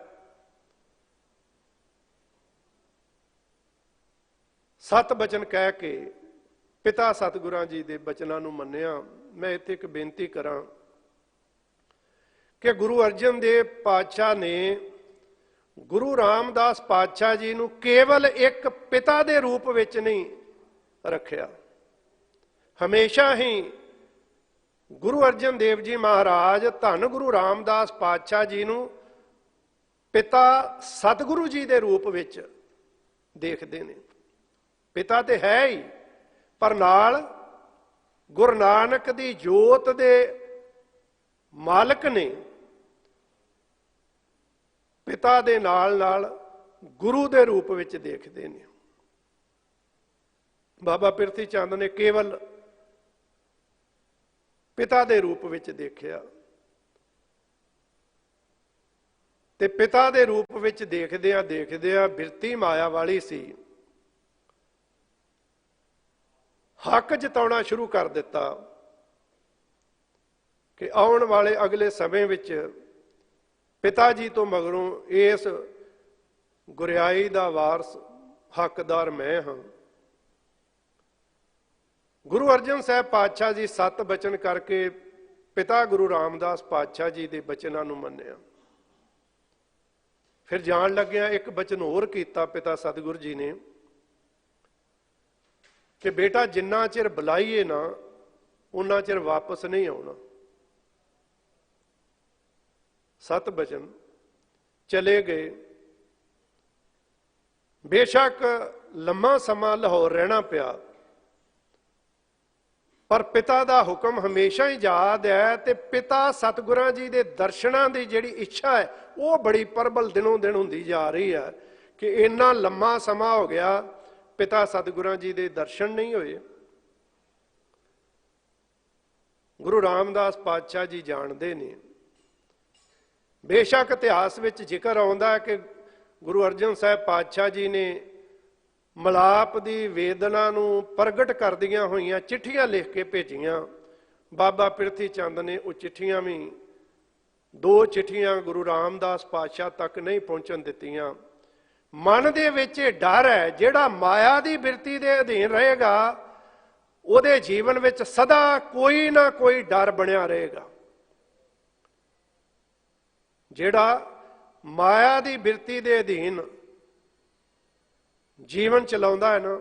ਸਤ ਬਚਨ ਕਹਿ ਕੇ ਪਿਤਾ ਸਤਿਗੁਰਾਂ ਜੀ ਦੇ ਬਚਨਾਂ ਨੂੰ ਮੰਨਿਆ। ਮੈਂ ਇੱਥੇ ਇੱਕ ਬੇਨਤੀ ਕਰਾਂ ਕਿ ਗੁਰੂ ਅਰਜਨ ਦੇਵ ਪਾਤਸ਼ਾਹ ਨੇ ਗੁਰੂ ਰਾਮਦਾਸ ਪਾਤਸ਼ਾਹ ਜੀ ਨੂੰ ਕੇਵਲ ਇੱਕ ਪਿਤਾ ਦੇ ਰੂਪ ਵਿੱਚ ਨਹੀਂ ਰੱਖਿਆ, ਹਮੇਸ਼ਾ ਹੀ ਗੁਰੂ ਅਰਜਨ ਦੇਵ ਜੀ ਮਹਾਰਾਜ ਧੰਨ ਗੁਰੂ ਰਾਮਦਾਸ ਪਾਤਸ਼ਾਹ ਜੀ ਨੂੰ ਪਿਤਾ ਸਤਿਗੁਰੂ ਜੀ ਦੇ ਰੂਪ ਵਿੱਚ ਦੇਖਦੇ ਨੇ। ਪਿਤਾ ਤੇ ਹੈ ਹੀ, ਪਰ ਨਾਲ ਗੁਰੂ ਨਾਨਕ ਦੀ ਜੋਤ ਦੇ ਮਾਲਕ ਨੇ ਪਿਤਾ ਦੇ ਨਾਲ ਨਾਲ ਗੁਰੂ ਦੇ ਰੂਪ ਵਿੱਚ ਦੇਖਦੇ ਨੇ। ਬਾਬਾ ਪਿਰਥੀ ਚੰਦ ਨੇ ਕੇਵਲ ਪਿਤਾ ਦੇ ਰੂਪ ਵਿੱਚ ਦੇਖਿਆ ਤੇ ਪਿਤਾ ਦੇ ਰੂਪ ਵਿੱਚ ਦੇਖਦਿਆਂ ਦੇਖਦਿਆਂ ਬਿਰਤੀ ਮਾਇਆ ਵਾਲੀ ਸੀ, ਹੱਕ ਜਤਾਉਣਾ ਸ਼ੁਰੂ ਕਰ ਦਿੱਤਾ ਕਿ ਆਉਣ ਵਾਲੇ ਅਗਲੇ ਸਮੇਂ ਵਿੱਚ ਪਿਤਾ ਜੀ ਤੋਂ ਮਗਰੋਂ ਇਸ ਗੁਰਿਆਈ ਦਾ ਵਾਰਸ ਹੱਕਦਾਰ ਮੈਂ ਹਾਂ। ਗੁਰੂ ਅਰਜਨ ਸਾਹਿਬ ਪਾਤਸ਼ਾਹ ਜੀ ਸਤ ਬਚਨ ਕਰਕੇ ਪਿਤਾ ਗੁਰੂ ਰਾਮਦਾਸ ਪਾਤਸ਼ਾਹ ਜੀ ਦੇ ਬਚਨਾਂ ਨੂੰ ਮੰਨਿਆ। ਫਿਰ ਜਾਣ ਲੱਗਿਆ ਇੱਕ ਬਚਨ ਹੋਰ ਕੀਤਾ ਪਿਤਾ ਸਤਿਗੁਰੂ ਜੀ ਨੇ ਕਿ ਬੇਟਾ ਜਿੰਨਾ ਚਿਰ ਬੁਲਾਈਏ ਨਾ ਉਨਾ ਚਿਰ ਵਾਪਸ ਨਹੀਂ ਆਉਣਾ। ਸਤ ਬਚਨ ਚਲੇ ਗਏ। ਬੇਸ਼ੱਕ ਲੰਮਾ ਸਮਾਂ ਲਾਹੌਰ ਰਹਿਣਾ ਪਿਆ, ਪਰ ਪਿਤਾ ਦਾ ਹੁਕਮ ਹਮੇਸ਼ਾ ਹੀ ਯਾਦ ਹੈ ਤੇ ਪਿਤਾ ਸਤਿਗੁਰਾਂ ਜੀ ਦੇ ਦਰਸ਼ਨਾਂ ਦੀ ਜਿਹੜੀ ਇੱਛਾ ਹੈ ਉਹ ਬੜੀ ਪ੍ਰਬਲ ਦਿਨੋਂ ਦਿਨ ਹੁੰਦੀ ਜਾ ਰਹੀ ਹੈ ਕਿ ਇੰਨਾ ਲੰਮਾ ਸਮਾਂ ਹੋ ਗਿਆ ਪਿਤਾ ਸਤਿਗੁਰਾਂ ਜੀ ਦੇ ਦਰਸ਼ਨ ਨਹੀਂ ਹੋਏ। ਗੁਰੂ ਰਾਮਦਾਸ ਪਾਤਸ਼ਾਹ ਜੀ ਜਾਣਦੇ ਨੇ, ਬੇਸ਼ੱਕ ਇਤਿਹਾਸ ਵਿੱਚ ਜ਼ਿਕਰ ਆਉਂਦਾ ਹੈ ਕਿ ਗੁਰੂ ਅਰਜਨ ਸਾਹਿਬ ਪਾਤਸ਼ਾਹ ਜੀ ਨੇ ਮਲਾਪ ਦੀ ਵੇਦਨਾ ਨੂੰ ਪ੍ਰਗਟ ਕਰਦੀਆਂ ਹੋਈਆਂ ਚਿੱਠੀਆਂ ਲਿਖ ਕੇ ਭੇਜੀਆਂ। ਬਾਬਾ ਪਿਰਥੀ ਚੰਦ ਨੇ ਉਹ ਚਿੱਠੀਆਂ ਵੀ 2 ਚਿੱਠੀਆਂ ਗੁਰੂ ਰਾਮਦਾਸ ਪਾਤਸ਼ਾਹ ਤੱਕ ਨਹੀਂ ਪਹੁੰਚਣ ਦਿੱਤੀਆਂ। ਮਨ ਦੇ ਵਿੱਚ ਇਹ ਡਰ ਹੈ, ਜਿਹੜਾ ਮਾਇਆ ਦੀ ਬਿਰਤੀ ਦੇ ਅਧੀਨ ਰਹੇਗਾ ਉਹਦੇ ਜੀਵਨ ਵਿੱਚ ਸਦਾ ਕੋਈ ਨਾ ਕੋਈ ਡਰ ਬਣਿਆ ਰਹੇਗਾ। ਜਿਹੜਾ ਮਾਇਆ ਦੀ ਬਿਰਤੀ ਦੇ ਅਧੀਨ ਜੀਵਨ ਚਲਾਉਂਦਾ ਹੈ ਨਾ,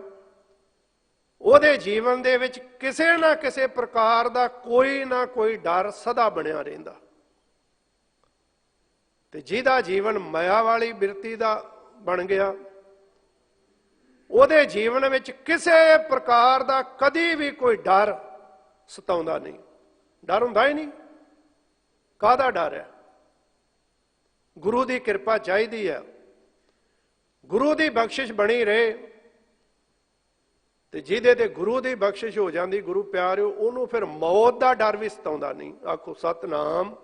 ਉਹਦੇ ਜੀਵਨ ਦੇ ਵਿੱਚ ਕਿਸੇ ਨਾ ਕਿਸੇ ਪ੍ਰਕਾਰ ਦਾ ਕੋਈ ਨਾ ਕੋਈ ਡਰ ਸਦਾ ਬਣਿਆ ਰਹਿੰਦਾ। ਤੇ ਜਿਹਦਾ ਜੀਵਨ ਮਾਇਆ ਵਾਲੀ ਬਿਰਤੀ ਦਾ ਬਣ ਗਿਆ ਉਹਦੇ ਜੀਵਨ ਵਿੱਚ ਕਿਸੇ ਪ੍ਰਕਾਰ ਦਾ ਕਦੀ ਵੀ ਕੋਈ ਡਰ ਸਤਾਉਂਦਾ ਨਹੀਂ। ਡਰ ਹੁੰਦਾ ਹੀ ਨਹੀਂ। ਕਾਹਦਾ ਡਰ ਹੈ? ਗੁਰੂ ਦੀ ਕਿਰਪਾ ਚਾਹੀਦੀ ਹੈ, ਗੁਰੂ ਦੀ ਬਖਸ਼ਿਸ਼ ਬਣੀ ਰਹੇ। ਤੇ ਜਿਹਦੇ ਤੇ ਗੁਰੂ ਦੀ ਬਖਸ਼ਿਸ਼ ਹੋ ਜਾਂਦੀ, ਗੁਰੂ ਪਿਆਰਿਓ, ਉਹਨੂੰ ਫਿਰ ਮੌਤ ਦਾ ਡਰ ਵੀ ਸਤਾਉਂਦਾ ਨਹੀਂ। ਆਖੋ ਸਤਨਾਮ।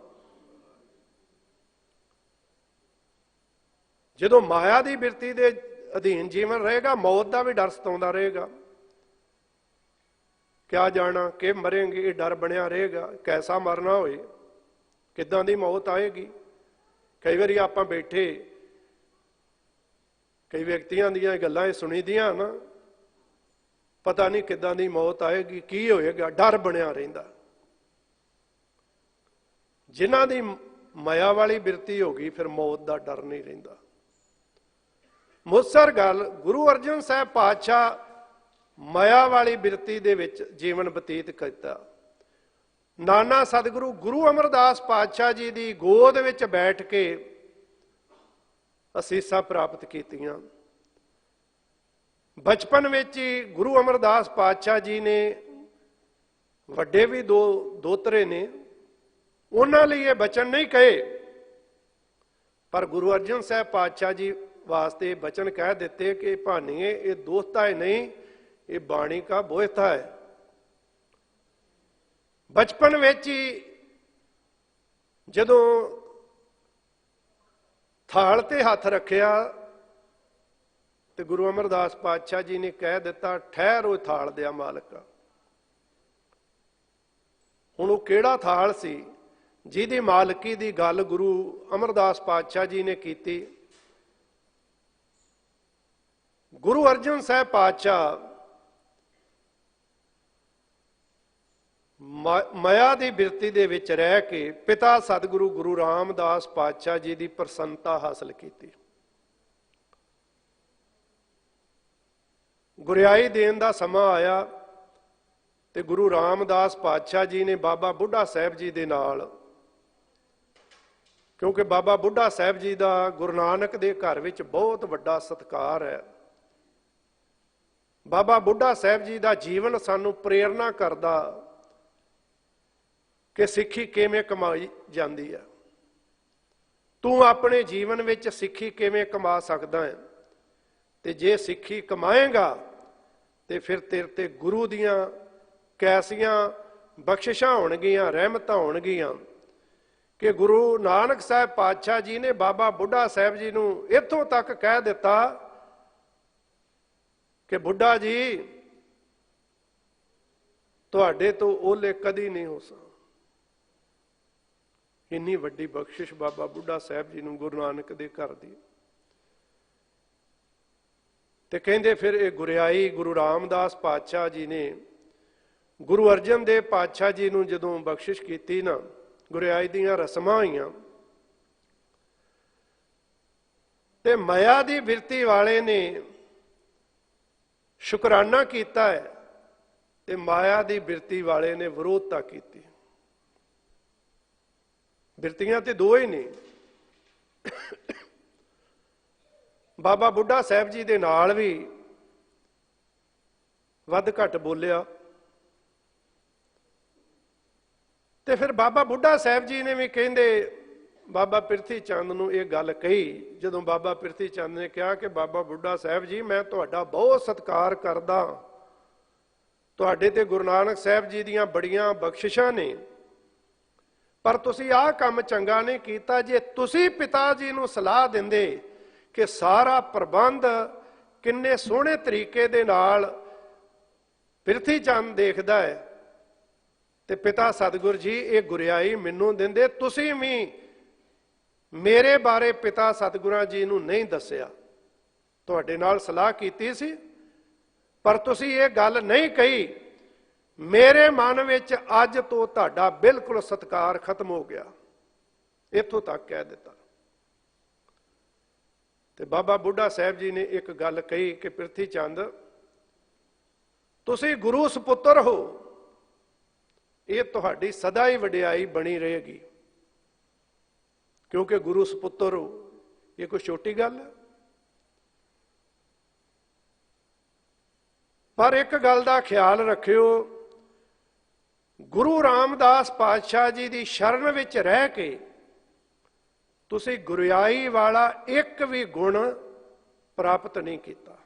ਜਦੋਂ ਮਾਇਆ ਦੀ ਬਿਰਤੀ ਦੇ ਅਧੀਨ ਜੀਵਨ ਰਹੇਗਾ, ਮੌਤ ਦਾ ਵੀ ਡਰ ਸਤਾਉਂਦਾ ਰਹੇਗਾ। ਕਿਆ ਜਾਣਾ ਕਿ ਮਰੇਂਗੇ, ਇਹ ਡਰ ਬਣਿਆ ਰਹੇਗਾ। ਕੈਸਾ ਮਰਨਾ ਹੋਏ, ਕਿੱਦਾਂ ਦੀ ਮੌਤ ਆਏਗੀ। ਕਈ ਵਾਰੀ ਆਪਾਂ ਬੈਠੇ ਕਈ ਵਿਅਕਤੀਆਂ ਦੀਆਂ ਗੱਲਾਂ ਇਹ ਸੁਣੀ ਦੀਆਂ ਨਾ, ਪਤਾ ਨਹੀਂ ਕਿੱਦਾਂ ਦੀ ਮੌਤ ਆਏਗੀ, ਕੀ ਹੋਏਗਾ, ਡਰ ਬਣਿਆ ਰਹਿੰਦਾ। ਜਿਨ੍ਹਾਂ ਦੀ ਮਾਇਆ ਵਾਲੀ ਬਿਰਤੀ ਹੋ ਗਈ, ਫਿਰ ਮੌਤ ਦਾ ਡਰ ਨਹੀਂ ਰਹਿੰਦਾ। ਮੁਸਰ ਗੱਲ ਗੁਰੂ ਅਰਜਨ ਸਾਹਿਬ ਪਾਤਸ਼ਾਹ ਮਾਇਆ ਵਾਲੀ ਬਿਰਤੀ ਦੇ ਵਿੱਚ ਜੀਵਨ ਬਤੀਤ ਕੀਤਾ। ਨਾਨਾ ਸਤਿਗੁਰੂ ਗੁਰੂ ਅਮਰਦਾਸ ਪਾਤਸ਼ਾਹ ਜੀ ਦੀ ਗੋਦ ਵਿੱਚ ਬੈਠ ਕੇ ਅਸੀਸਾਂ ਪ੍ਰਾਪਤ ਕੀਤੀਆਂ। ਬਚਪਨ ਵਿੱਚ ਹੀ ਗੁਰੂ ਅਮਰਦਾਸ ਪਾਤਸ਼ਾਹ ਜੀ ਨੇ, ਵੱਡੇ ਵੀ ਦੋ ਦੋਤਰੇ ਨੇ, ਉਹਨਾਂ ਲਈ ਇਹ ਬਚਨ ਨਹੀਂ ਕਹੇ, ਪਰ ਗੁਰੂ ਅਰਜਨ ਸਾਹਿਬ ਪਾਤਸ਼ਾਹ ਜੀ ਵਾਸਤੇ ਬਚਨ ਕਹਿ ਦਿੱਤੇ ਕਿ ਭਾਨੀਏ ਇਹ ਦੋਸਤਾ ਹੈ ਨਹੀਂ, ਇਹ ਬਾਣੀ ਕਾ ਬੋਹਿਤਾ ਹੈ। ਬਚਪਨ ਵਿੱਚ ਹੀ ਜਦੋਂ ਥਾਲ ਤੇ ਹੱਥ ਰੱਖਿਆ ਤੇ ਗੁਰੂ ਅਮਰਦਾਸ ਪਾਤਸ਼ਾਹ ਜੀ ਨੇ ਕਹਿ ਦਿੱਤਾ, ਠਹਿਰੋ ਥਾਲ ਦਿਆ ਮਾਲਕਾ। ਹੁਣ ਉਹ ਕਿਹੜਾ ਥਾਲ ਸੀ ਜਿਹਦੀ ਮਾਲਕੀ ਦੀ ਗੱਲ ਗੁਰੂ ਅਮਰਦਾਸ ਪਾਤਸ਼ਾਹ ਜੀ ਨੇ ਕੀਤੀ? ਗੁਰੂ ਅਰਜਨ ਸਾਹਿਬ ਪਾਤਸ਼ਾਹ ਮਾਇਆ ਦੀ ਬਿਰਤੀ ਦੇ ਵਿੱਚ ਰਹਿ ਕੇ ਪਿਤਾ ਸਤਿਗੁਰੂ ਗੁਰੂ ਰਾਮਦਾਸ ਪਾਤਸ਼ਾਹ ਜੀ ਦੀ ਪ੍ਰਸੰਨਤਾ ਹਾਸਲ ਕੀਤੀ। ਗੁਰਿਆਈ ਦੇਣ ਦਾ ਸਮਾਂ ਆਇਆ ਤੇ ਗੁਰੂ ਰਾਮਦਾਸ ਪਾਤਸ਼ਾਹ ਜੀ ਨੇ ਬਾਬਾ ਬੁੱਢਾ ਸਾਹਿਬ ਜੀ ਦੇ ਨਾਲ, ਕਿਉਂਕਿ ਬਾਬਾ ਬੁੱਢਾ ਸਾਹਿਬ ਜੀ ਦਾ ਗੁਰੂ ਨਾਨਕ ਦੇ ਘਰ ਵਿੱਚ ਬਹੁਤ ਵੱਡਾ ਸਤਿਕਾਰ ਹੈ। ਬਾਬਾ ਬੁੱਢਾ ਸਾਹਿਬ ਜੀ ਦਾ ਜੀਵਨ ਸਾਨੂੰ ਪ੍ਰੇਰਨਾ ਕਰਦਾ ਕਿ ਸਿੱਖੀ ਕਿਵੇਂ ਕਮਾਈ ਜਾਂਦੀ ਹੈ। ਤੂੰ ਆਪਣੇ ਜੀਵਨ ਵਿੱਚ ਸਿੱਖੀ ਕਿਵੇਂ ਕਮਾ ਸਕਦਾ ਹੈ, ਤੇ ਜੇ ਸਿੱਖੀ ਕਮਾਏਗਾ ਤੇ ਫਿਰ ਤੇਰੇ ਤੇ ਗੁਰੂ ਦੀਆਂ ਕੈਸੀਆਂ ਬਖਸ਼ਿਸ਼ਾਂ ਹੋਣਗੀਆਂ, ਰਹਿਮਤਾਂ ਹੋਣਗੀਆਂ ਕਿ ਗੁਰੂ ਨਾਨਕ ਸਾਹਿਬ ਪਾਤਸ਼ਾਹ ਜੀ ਨੇ ਬਾਬਾ ਬੁੱਢਾ ਸਾਹਿਬ ਜੀ ਨੂੰ ਇੱਥੋਂ ਤੱਕ ਕਹਿ ਦਿੱਤਾ ਕਿ ਬੁੱਢਾ ਜੀ ਤੁਹਾਡੇ ਤੋਂ ਓਲੇ ਕਦੀ ਨਹੀਂ ਹੋ ਸਕਦਾ। ਇੰਨੀ ਵੱਡੀ ਬਖਸ਼ਿਸ਼ ਬਾਬਾ ਬੁੱਢਾ ਸਾਹਿਬ ਜੀ ਨੂੰ ਗੁਰੂ ਨਾਨਕ ਦੇ ਘਰ ਦੀ। ਤੇ ਕਹਿੰਦੇ ਫਿਰ ਇਹ ਗੁਰਿਆਈ ਗੁਰੂ ਰਾਮਦਾਸ ਪਾਤਸ਼ਾਹ ਜੀ ਨੇ ਗੁਰੂ ਅਰਜਨ ਦੇਵ ਪਾਤਸ਼ਾਹ ਜੀ ਨੂੰ ਜਦੋਂ ਬਖਸ਼ਿਸ਼ ਕੀਤੀ ਨਾ, ਗੁਰਿਆਈ ਦੀਆਂ ਰਸਮਾਂ ਹੋਈਆਂ ਤੇ ਮਾਇਆ ਦੀ ਬਿਰਤੀ ਵਾਲੇ ਨੇ ਸ਼ੁਕਰਾਨਾ ਕੀਤਾ ਹੈ ਤੇ ਮਾਇਆ ਦੀ ਬਿਰਤੀ ਵਾਲੇ ਨੇ ਵਿਰੋਧਤਾ ਕੀਤੀ। ਬਿਰਤੀਆਂ ਤੇ ਦੋ ਹੀ ਨੇ। ਬਾਬਾ ਬੁੱਢਾ ਸਾਹਿਬ ਜੀ ਦੇ ਨਾਲ ਵੀ ਵੱਧ ਘੱਟ ਬੋਲਿਆ ਤੇ ਫਿਰ ਬਾਬਾ ਬੁੱਢਾ ਸਾਹਿਬ ਜੀ ਨੇ ਵੀ ਕਹਿੰਦੇ ਬਾਬਾ ਪਿਰਥੀ ਚੰਦ ਨੂੰ ਇਹ ਗੱਲ ਕਹੀ। ਜਦੋਂ ਬਾਬਾ ਪਿਰਥੀ ਚੰਦ ਨੇ ਕਿਹਾ ਕਿ ਬਾਬਾ ਬੁੱਢਾ ਸਾਹਿਬ ਜੀ ਮੈਂ ਤੁਹਾਡਾ ਬਹੁਤ ਸਤਿਕਾਰ ਕਰਦਾ, ਤੁਹਾਡੇ ਤੇ ਗੁਰੂ ਨਾਨਕ ਸਾਹਿਬ ਜੀ ਦੀਆਂ ਬੜੀਆਂ ਬਖਸ਼ਿਸ਼ਾਂ ਨੇ, ਪਰ ਤੁਸੀਂ ਆਹ ਕੰਮ ਚੰਗਾ ਨਹੀਂ ਕੀਤਾ। ਜੇ ਤੁਸੀਂ ਪਿਤਾ ਜੀ ਨੂੰ ਸਲਾਹ ਦਿੰਦੇ ਕਿ ਸਾਰਾ ਪ੍ਰਬੰਧ ਕਿੰਨੇ ਸੋਹਣੇ ਤਰੀਕੇ ਦੇ ਨਾਲ ਪਿਰਥੀ ਚੰਦ ਦੇਖਦਾ ਹੈ ਤੇ ਪਿਤਾ ਸਤਿਗੁਰ ਜੀ ਇਹ ਗੁਰਿਆਈ ਮੈਨੂੰ ਦਿੰਦੇ, ਤੁਸੀਂ ਵੀ ਮੇਰੇ ਬਾਰੇ ਪਿਤਾ ਸਤਿਗੁਰਾਂ ਜੀ ਨੂੰ ਨਹੀਂ ਦੱਸਿਆ। ਤੁਹਾਡੇ ਨਾਲ ਸਲਾਹ ਕੀਤੀ ਸੀ ਪਰ ਤੁਸੀਂ ਇਹ ਗੱਲ ਨਹੀਂ ਕਹੀ। ਮੇਰੇ ਮਨ ਵਿੱਚ ਅੱਜ ਤੋਂ ਤੁਹਾਡਾ ਬਿਲਕੁਲ ਸਤਿਕਾਰ ਖਤਮ ਹੋ ਗਿਆ। ਇੱਥੋਂ ਤੱਕ ਕਹਿ ਦਿੱਤਾ। ਤੇ ਬਾਬਾ ਬੁੱਢਾ ਸਾਹਿਬ ਜੀ ਨੇ ਇੱਕ ਗੱਲ ਕਹੀ ਕਿ ਪਿਰਥੀ ਚੰਦ ਤੁਸੀਂ ਗੁਰੂ ਸੁਪੁੱਤਰ ਹੋ, ਇਹ ਤੁਹਾਡੀ ਸਦਾ ਹੀ ਵਡਿਆਈ ਬਣੀ ਰਹੇਗੀ, ਕਿਉਂਕਿ ਗੁਰੂ ਸੁਪੁੱਤਰ ਹੋ, ਇਹ ਕੋਈ ਛੋਟੀ ਗੱਲ ਹੈ। पर एक गल का ख्याल रखियो, गुरु रामदास पातशाह जी की शरण विच रह के तुसी गुरियाई वाला एक भी गुण प्राप्त नहीं किया।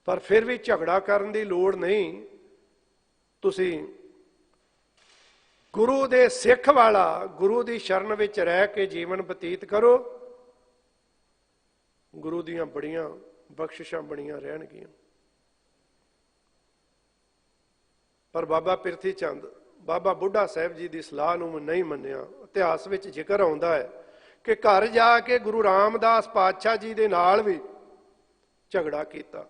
पर फिर भी झगड़ा करने की लोड़ नहीं। तुसी गुरु दे सिख वाला, गुरु की शरण विच रह के जीवन बतीत करो, गुरु दियां बड़ियां बख्शिशां बड़ियां रहणगियां। पर बाबा पिरथी चंद, बाबा बुढ़ा साहब जी की सलाह नूं नहीं मन्निया। इतिहास विच जिक्र आउंदा है कि घर जाके गुरु रामदास पातशाह जी दे नाल भी झगड़ा किया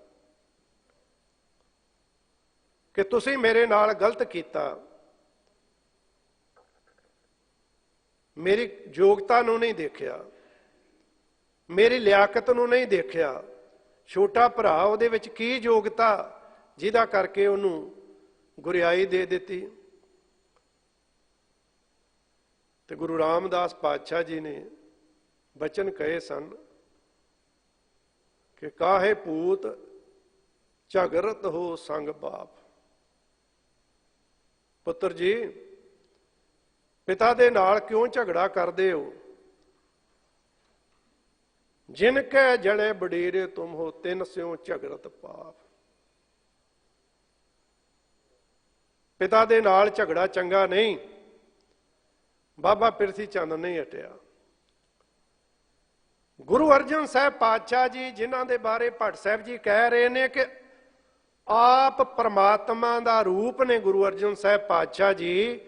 कि तुसी मेरे नाल गलत किया, मेरी योग्यता नूं नहीं देखिया, मेरी लियाकत नूं नहीं देखिया, छोटा भरा उहदे विच की योग्यता जिहदा करके उहनूं गुरियाई दे दिती। ते गुरु रामदास पातशाह जी ने बचन कहे सन कि काहे पूत झगरत हो संग बाप। पुत्र जी, पिता दे नाल क्यों झगड़ा करदे हो? जिनके जड़े बडेरे तुम हो, तिन स्यों झगड़त पाप। पिता दे नाल झगड़ा चंगा नहीं। बाबा पिरथी चंद नहीं हटिया। गुरु अर्जन साहब पातशाह जी, जिन्हां दे बारे भट्ट साहब जी कह रहे ने कि आप परमात्मा दा रूप ने गुरु अर्जन साहब पातशाह जी,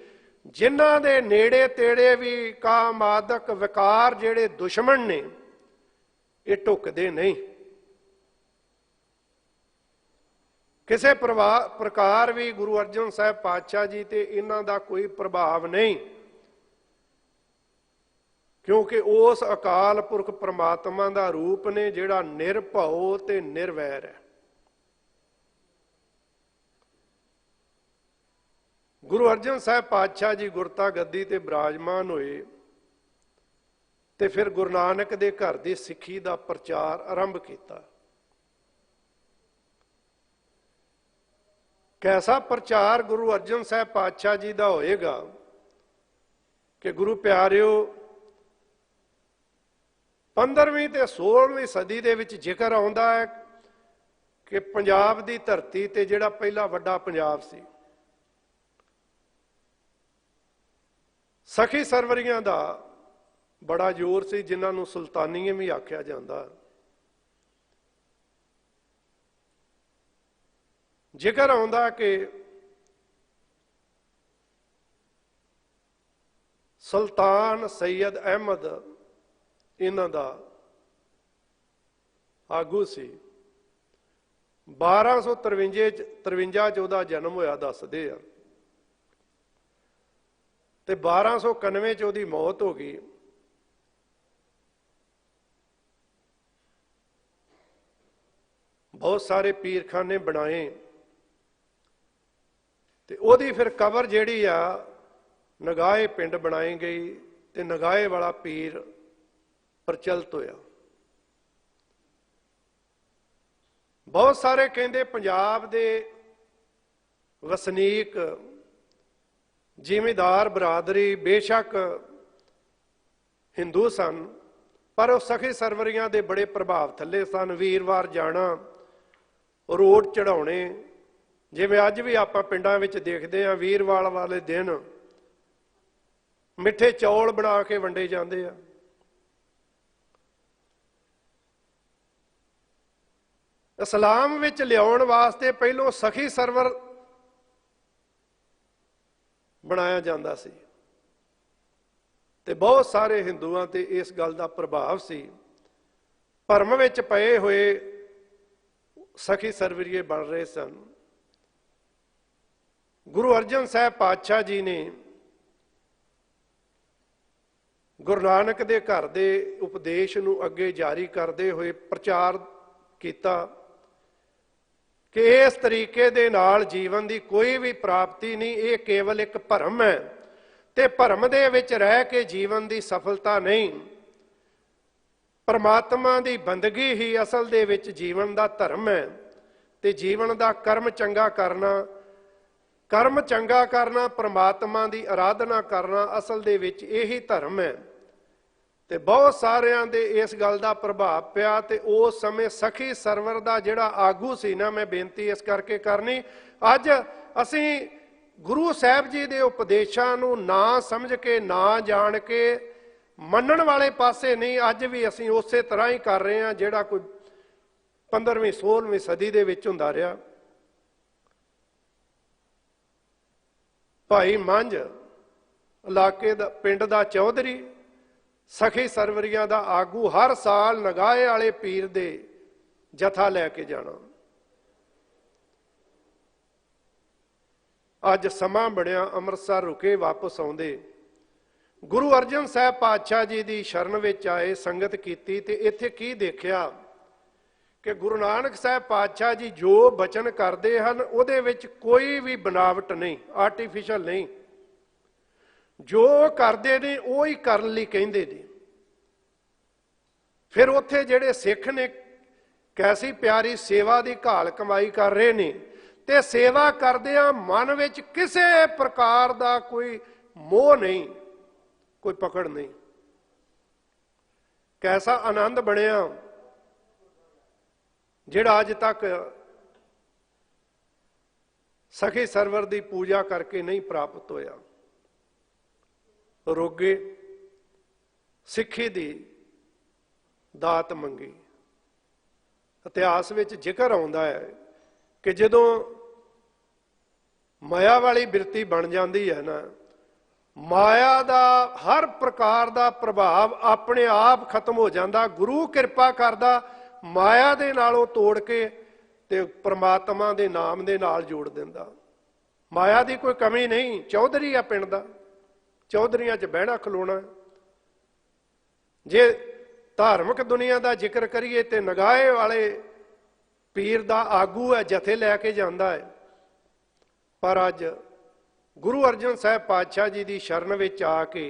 जिन्हां दे नेड़े तेड़े भी काम आदक विकार जेड़े दुश्मन ने ये ढुकदे नहीं। किसी प्रकार भी गुरु अर्जन साहब पातशाह जी ते इन्हां दा कोई प्रभाव नहीं, क्योंकि उस अकाल पुरख परमात्मा दा रूप ने जिहड़ा निरभव ते निर्वैर है। गुरु अर्जन साहब पातशाह जी गुरता गद्दी ते विराजमान होए ते फिर गुरु नानक दे घर दी सिੱਖੀ दा प्रचार आरंभ किया। कैसा प्रचार गुरु अर्जन साहब पातशाह जी का होएगा कि गुरु प्यारिओ, 15वीं ते 16वीं सदी दे विच जिक्र आउंदा है कि पंजाब दी धरती ते जिहड़ा पहला वड्डा पंजाब सी, सखी सरवरियां दा बड़ा जोर सी, जिन्हां नूं सुल्तानीए भी आख्या जांदा। जिक्र आउंदा कि सुल्तान सैयद अहमद इन्हां दा आगू सी। 1253 च उहदा जन्म होया दसदे आ ते 1291 च उहदी मौत हो गई। बहुत सारे पीरखाने बनाए ते ओहदी फिर कबर जिहड़ी आ नगाहे पिंड बनाई गई ते नगाहे वाला पीर प्रचलित होया। बहुत सारे कहंदे पंजाब दे वसनीक जिमीदार बरादरी बेशक हिंदू सन, पर वो सखी सरवरियां दे बड़े प्रभाव थले सन। वीरवार जाना, रोड चढ़ाने, जिवें अज भी आपां पिंडां विच देखदे हां, वीरवार वाले दिन मिठे चौल बना के वंडे जांदे आ। इस्लाम विच लियाउण वास्ते पहलों सखी सरवर बनाया जाता सी ते बहुत सारे हिंदुआं ते इस गल का प्रभाव सी। भरम विच पए हुए सखी सरवरीए बन रहे सन। गुरु अर्जन साहब पातशाह जी ने गुरु नानक दे घर दे उपदेश नूं अगे जारी करते हुए प्रचार किया कि इस तरीके दे नाल जीवन की कोई भी प्राप्ति नहीं, ये केवल एक भरम है ते भरम दे विच रह के जीवन की सफलता नहीं। परमात्मा की बंदगी ही असल दे विच जीवन का धर्म है। ते जीवन का कर्म चंगा करना परमात्मा की आराधना करना असल दे विच यही धर्म है। ते बहुत सारिਆਂ दे इस गल का प्रभाव पिया। ते उस समय सखी सरवर का जिहड़ा आगू सी ना, मैं बेनती इस करके करनी, अज असीं गुरु साहब जी के उपदेशों नूं ना समझ के ना जान के मनण वाले पासे नहीं, अज भी असीं उस तरह ही कर रहे हैं जिहड़ा कोई 15वीं 16वीं सदी दे विच हुंदा रहा। भाई मंझ इलाके दा पिंड दा चौधरी सखी सरवरिया दा आगू हर साल नगाहे वाले पीर दे जथा लैके जाना। अज समा बनिया अमृतसर रुके वापस आउंदे गुरु अर्जन साहब पातशाह जी की शरण विच आए, संगत कीती ते इत्थे की देखिया कि गुरु नानक साहब पातशाह जी जो बचन करते हैं उहदे विच कोई भी बनावट नहीं, आर्टिफिशियल नहीं। जो करते ने वो ही करन लई कहिंदे ने। फिर उत्थे जिहड़े सिख ने कैसी प्यारी सेवा की घाल कमाई कर रहे ने, ते सेवा करदिआं मन विच किसी प्रकार का कोई मोह नहीं, कोई पकड़ नहीं। कैसा आनंद बनिया जिहड़ा अज तक सखी सरवर की पूजा करके नहीं प्राप्त होया। रोगे सिक्खी दी दात मंगी। इतिहास विच जिक्र आउंदा है कि जदों माया वाली बिरती बन जाती है ना, माया का हर प्रकार का प्रभाव अपने आप खत्म हो जाता। गुरु कृपा करदा माया दे नालों तोड़ के ते परमात्मा दे नाम दे नाल जोड़ दिंदा। माया की कोई कमी नहीं। चौधरी आ पिंड दा, चौधरियां च बहना खलोना। जे धार्मिक दुनिया का जिक्र करिए तो नगाहे वाले पीर दा आगू है, जथे लैके जांदा है। पर अज गुरु अर्जन साहब पातशाह जी की शरण विच आके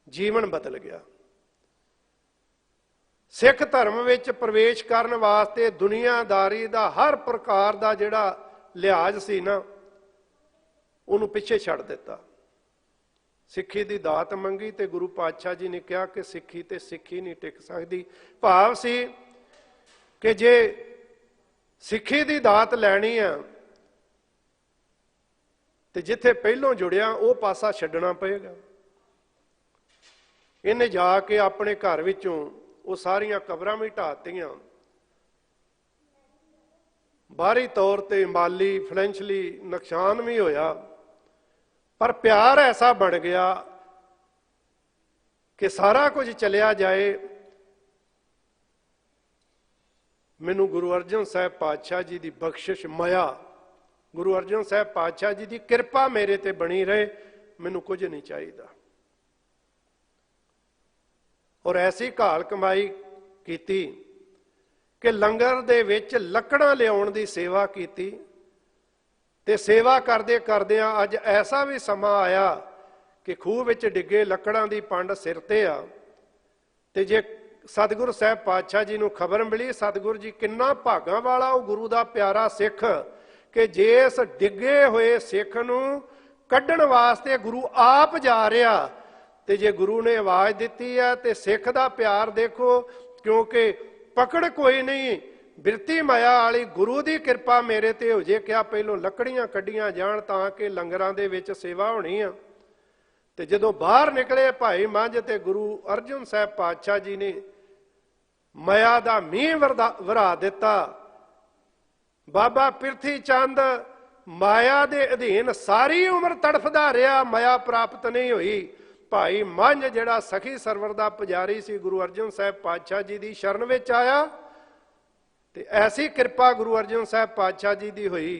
जीवन बदल गया। सिख धर्म विच प्रवेश करन वास्ते दुनियादारी का हर प्रकार का जिहड़ा लिहाज सी ना, उहनूं पिछे छड्ड दिता। सिक्खी की दात मंगी तो गुरु पातशाह जी ने कहा कि सिक्खी ते सिक्खी नहीं टिक सकती। भाव सी कि जे सिक्खी की दात लैनी है तो जिथे पहलों जुड़िया वो पासा छड्डना पेगा। इन्हें जाके अपने घर विचों वो सारियां कबरां भी ढातियां। बाहरी तौर पर माली फाइनैंशली नुकसान भी होया, पर प्यार ऐसा बन गया कि सारा कुछ चलिया जाए। मैनू गुरु अर्जन साहब पातशाह जी की बख्शिश माया, गुरु अर्जन साहब पातशाह जी की कृपा मेरे ते बनी रहे, मैनू कुछ नहीं चाहिए। और ऐसी घाल कमाई की कि लंगर दे विच लकड़ां लियाउण दी सेवा की। ते सेवा करदे करदिआं अज ऐसा भी समा आया कि खूह विच डिगे लकड़ां दी पंड सिर ते आ। ते जे सतगुरु साहब पातशाह जी नूं खबर मिली, सतगुरु जी किन्ना भागां वाला वो गुरु दा प्यारा सिख कि जिस डिगे होए सिख नूं कड्ढण वास्ते गुरु आप जा रहा। ते जे गुरु ने आवाज़ दिती है तो सिख दा प्यार देखो, क्योंकि पकड़ कोई नहीं, बिरती माया वाली गुरु की कृपा मेरे ते हो जे। क्या पहलों लकड़ियां कड्डियां जाण तां कि लंगरां दे विच सेवा होनी आ। ते जदों बाहर निकले भाई मंझ ते गुरु अर्जन साहब पातशाह जी ने माया दा मींह वरा दिता। बाबा पिरथी चंद माया दे अधीन सारी उम्र तड़फदा रहा, माया प्राप्त नहीं हुई। भाई मंझ जिहड़ा सखी सरवर दा पुजारी सी गुरु अर्जन साहब पातशाह जी की शरण विच आया। ते ऐसी कृपा गुरु अर्जन साहब पातशाह जी की हुई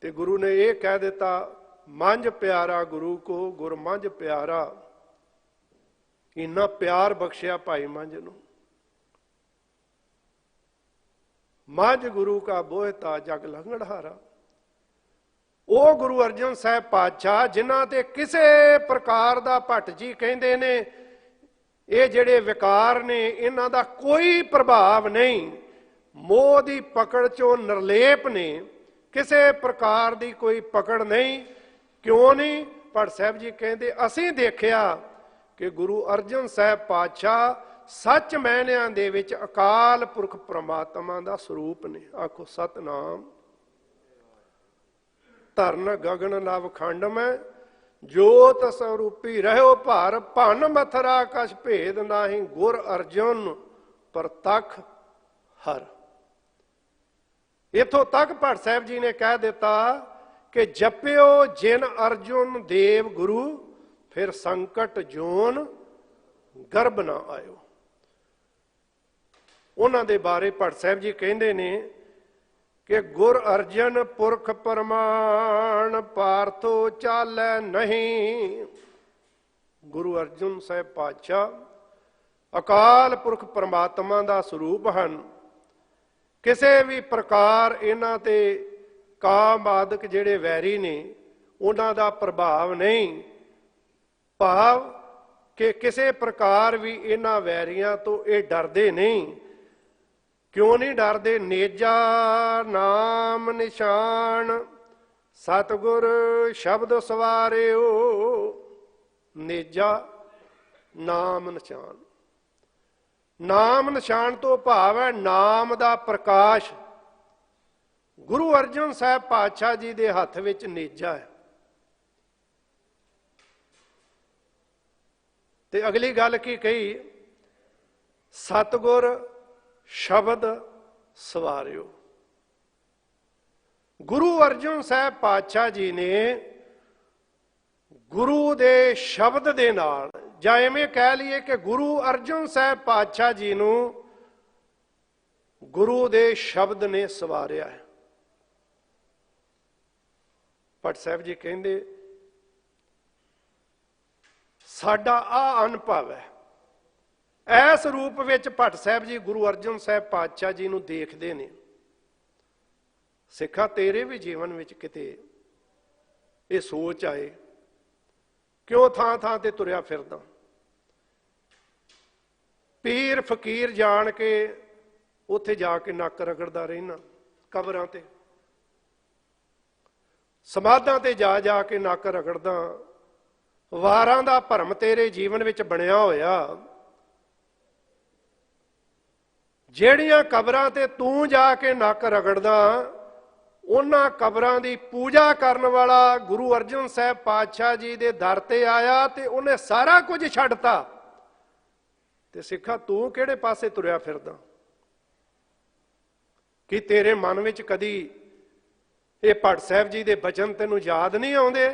ते गुरु ने यह कह दिता, मंझ प्यारा गुरु को गुर मंझ प्यारा। इन्ना प्यार बख्शिया भाई मंझ नूं। मंझ गुरु का बोहता जग लंघड़हारा। वो गुरु अर्जन साहब पातशाह जिन्हां ते किसी प्रकार का भट्ट जी कहते ने ਇਹ ਜਿਹੜੇ ਵਿਕਾਰ ਨੇ ਇਹਨਾਂ ਦਾ ਕੋਈ ਪ੍ਰਭਾਵ ਨਹੀਂ, ਮੋਹ ਦੀ ਪਕੜ ਚੋਂ ਨਿਰਲੇਪ ਨੇ, ਕਿਸੇ ਪ੍ਰਕਾਰ ਦੀ ਕੋਈ ਪਕੜ ਨਹੀਂ। ਕਿਉਂ ਨਹੀਂ? ਭੱਟ ਸਾਹਿਬ ਜੀ ਕਹਿੰਦੇ ਅਸੀਂ ਦੇਖਿਆ ਕਿ ਗੁਰੂ ਅਰਜਨ ਸਾਹਿਬ ਪਾਤਸ਼ਾਹ ਸੱਚ ਮਾਇਨਿਆਂ ਦੇ ਵਿੱਚ ਅਕਾਲ ਪੁਰਖ ਪ੍ਰਮਾਤਮਾ ਦਾ ਸਰੂਪ ਨੇ। ਆਖੋ ਸਤਨਾਮ। ਧਰਨ ਗਗਨ ਨਵ ਖੰਡ ਮੈਂ ਜੋਤ ਸਰੂਪੀ ਰਹਿਓ ਭਾਰ, ਭਨ ਮਥਰਾ ਕਛ ਭੇਦ ਨਾਹੀ, ਗੁਰ ਅਰਜਨ ਪ੍ਰਤੱਖ ਹਰ। ਇੱਥੋਂ ਤੱਕ ਭੱਟ ਸਾਹਿਬ ਜੀ ਨੇ ਕਹਿ ਦਿੱਤਾ ਕਿ ਜਪਿਓ ਜਿਨ ਅਰਜੁਨ ਦੇਵ ਗੁਰੂ, ਫਿਰ ਸੰਕਟ ਜੋਨ ਗਰਭ ਨਾ ਆਇਓ। ਉਹਨਾਂ ਦੇ ਬਾਰੇ ਭੱਟ ਸਾਹਿਬ ਜੀ ਕਹਿੰਦੇ ਨੇ ਕਿ ਗੁਰ ਅਰਜਨ ਪੁਰਖ ਪ੍ਰਮਾਣ, ਪਾਰਥੋ ਚਾਲੈ ਨਹੀਂ। ਗੁਰੂ ਅਰਜਨ ਸਾਹਿਬ ਪਾਤਸ਼ਾਹ ਅਕਾਲ ਪੁਰਖ ਪ੍ਰਮਾਤਮਾ ਦਾ ਸਰੂਪ ਹਨ। ਕਿਸੇ ਵੀ ਪ੍ਰਕਾਰ ਇਹਨਾਂ ਤੇ ਕਾਮ ਆਦਿਕ ਜਿਹੜੇ ਵੈਰੀ ਨੇ ਉਹਨਾਂ ਦਾ ਪ੍ਰਭਾਵ ਨਹੀਂ। ਭਾਵ ਕਿ ਕਿਸੇ ਪ੍ਰਕਾਰ ਵੀ ਇਹਨਾਂ ਵੈਰੀਆਂ ਤੋਂ ਇਹ ਡਰਦੇ ਨਹੀਂ। ਕਿਉਂ ਨਹੀਂ ਡਰਦੇ? ਨੇਜਾ ਨਾਮ ਨਿਸ਼ਾਨ, ਸਤਿਗੁਰ ਸ਼ਬਦ ਸਵਾਰਿਓ। ਨੇਜਾ ਨਾਮ ਨਿਸ਼ਾਨ, ਨਾਮ ਨਿਸ਼ਾਨ ਤੋਂ ਭਾਵ ਹੈ ਨਾਮ ਦਾ ਪ੍ਰਕਾਸ਼। ਗੁਰੂ ਅਰਜਨ ਸਾਹਿਬ ਪਾਤਸ਼ਾਹ ਜੀ ਦੇ ਹੱਥ ਵਿੱਚ ਨੇਜਾ ਹੈ। ਤੇ ਅਗਲੀ ਗੱਲ ਕੀ ਕਹੀ? ਸਤਿਗੁਰ ਸ਼ਬਦ ਸਵਾਰਿਓ। ਗੁਰੂ ਅਰਜਨ ਸਾਹਿਬ ਪਾਤਸ਼ਾਹ ਜੀ ਨੇ ਗੁਰੂ ਦੇ ਸ਼ਬਦ ਦੇ ਨਾਲ, ਜਾਂ ਐਵੇਂ ਕਹਿ ਲਈਏ ਕਿ ਗੁਰੂ ਅਰਜਨ ਸਾਹਿਬ ਪਾਤਸ਼ਾਹ ਜੀ ਨੂੰ ਗੁਰੂ ਦੇ ਸ਼ਬਦ ਨੇ ਸਵਾਰਿਆ ਹੈ। ਭੱਟ ਸਾਹਿਬ ਜੀ ਕਹਿੰਦੇ ਸਾਡਾ ਆ ਅਨੁਭਵ ਹੈ। ਇਸ ਰੂਪ ਵਿੱਚ ਭੱਟ ਸਾਹਿਬ ਜੀ ਗੁਰੂ ਅਰਜਨ ਸਾਹਿਬ ਪਾਤਸ਼ਾਹ ਜੀ ਨੂੰ ਦੇਖਦੇ ਨੇ। ਸਿੱਖਾ ਤੇਰੇ ਵੀ ਜੀਵਨ ਵਿੱਚ ਕਿਤੇ ਇਹ ਸੋਚ ਆਏ, ਕਿਉਂ ਥਾਂ ਥਾਂ ਤੇ ਤੁਰਿਆ ਫਿਰਦਾ? ਪੀਰ ਫਕੀਰ ਜਾਣ ਕੇ ਉੱਥੇ ਜਾ ਕੇ ਨੱਕ ਰਗੜਦਾ ਰਹਿਣਾ, ਕਬਰਾਂ ਤੇ ਸਮਾਧਾਂ ਤੇ ਜਾ ਜਾ ਕੇ ਨੱਕ ਰਗੜਦਾ। ਵਾਰਾਂ ਦਾ ਭਰਮ ਤੇਰੇ ਜੀਵਨ ਵਿੱਚ ਬਣਿਆ ਹੋਇਆ। ਜਿਹੜੀਆਂ ਕਬਰਾਂ ਤੇ ਤੂੰ ਜਾ ਕੇ ਨੱਕ ਰਗੜਦਾ, ਉਹਨਾਂ ਕਬਰਾਂ ਦੀ ਪੂਜਾ ਕਰਨ ਵਾਲਾ ਗੁਰੂ ਅਰਜਨ ਸਾਹਿਬ ਪਾਤਸ਼ਾਹ ਜੀ ਦੇ ਦਰ ਤੇ ਆਇਆ ਤੇ ਉਹਨੇ ਸਾਰਾ ਕੁਝ ਛੱਡਤਾ। ਤੇ ਸਿੱਖਾ ਤੂੰ ਕਿਹੜੇ ਪਾਸੇ ਤੁਰਿਆ ਫਿਰਦਾ? ਕੀ ਤੇਰੇ ਮਨ ਵਿੱਚ ਕਦੀ ਇਹ ਭੱਟ ਸਾਹਿਬ ਜੀ ਦੇ ਬਚਨ ਤੈਨੂੰ ਯਾਦ ਨਹੀਂ ਆਉਂਦੇ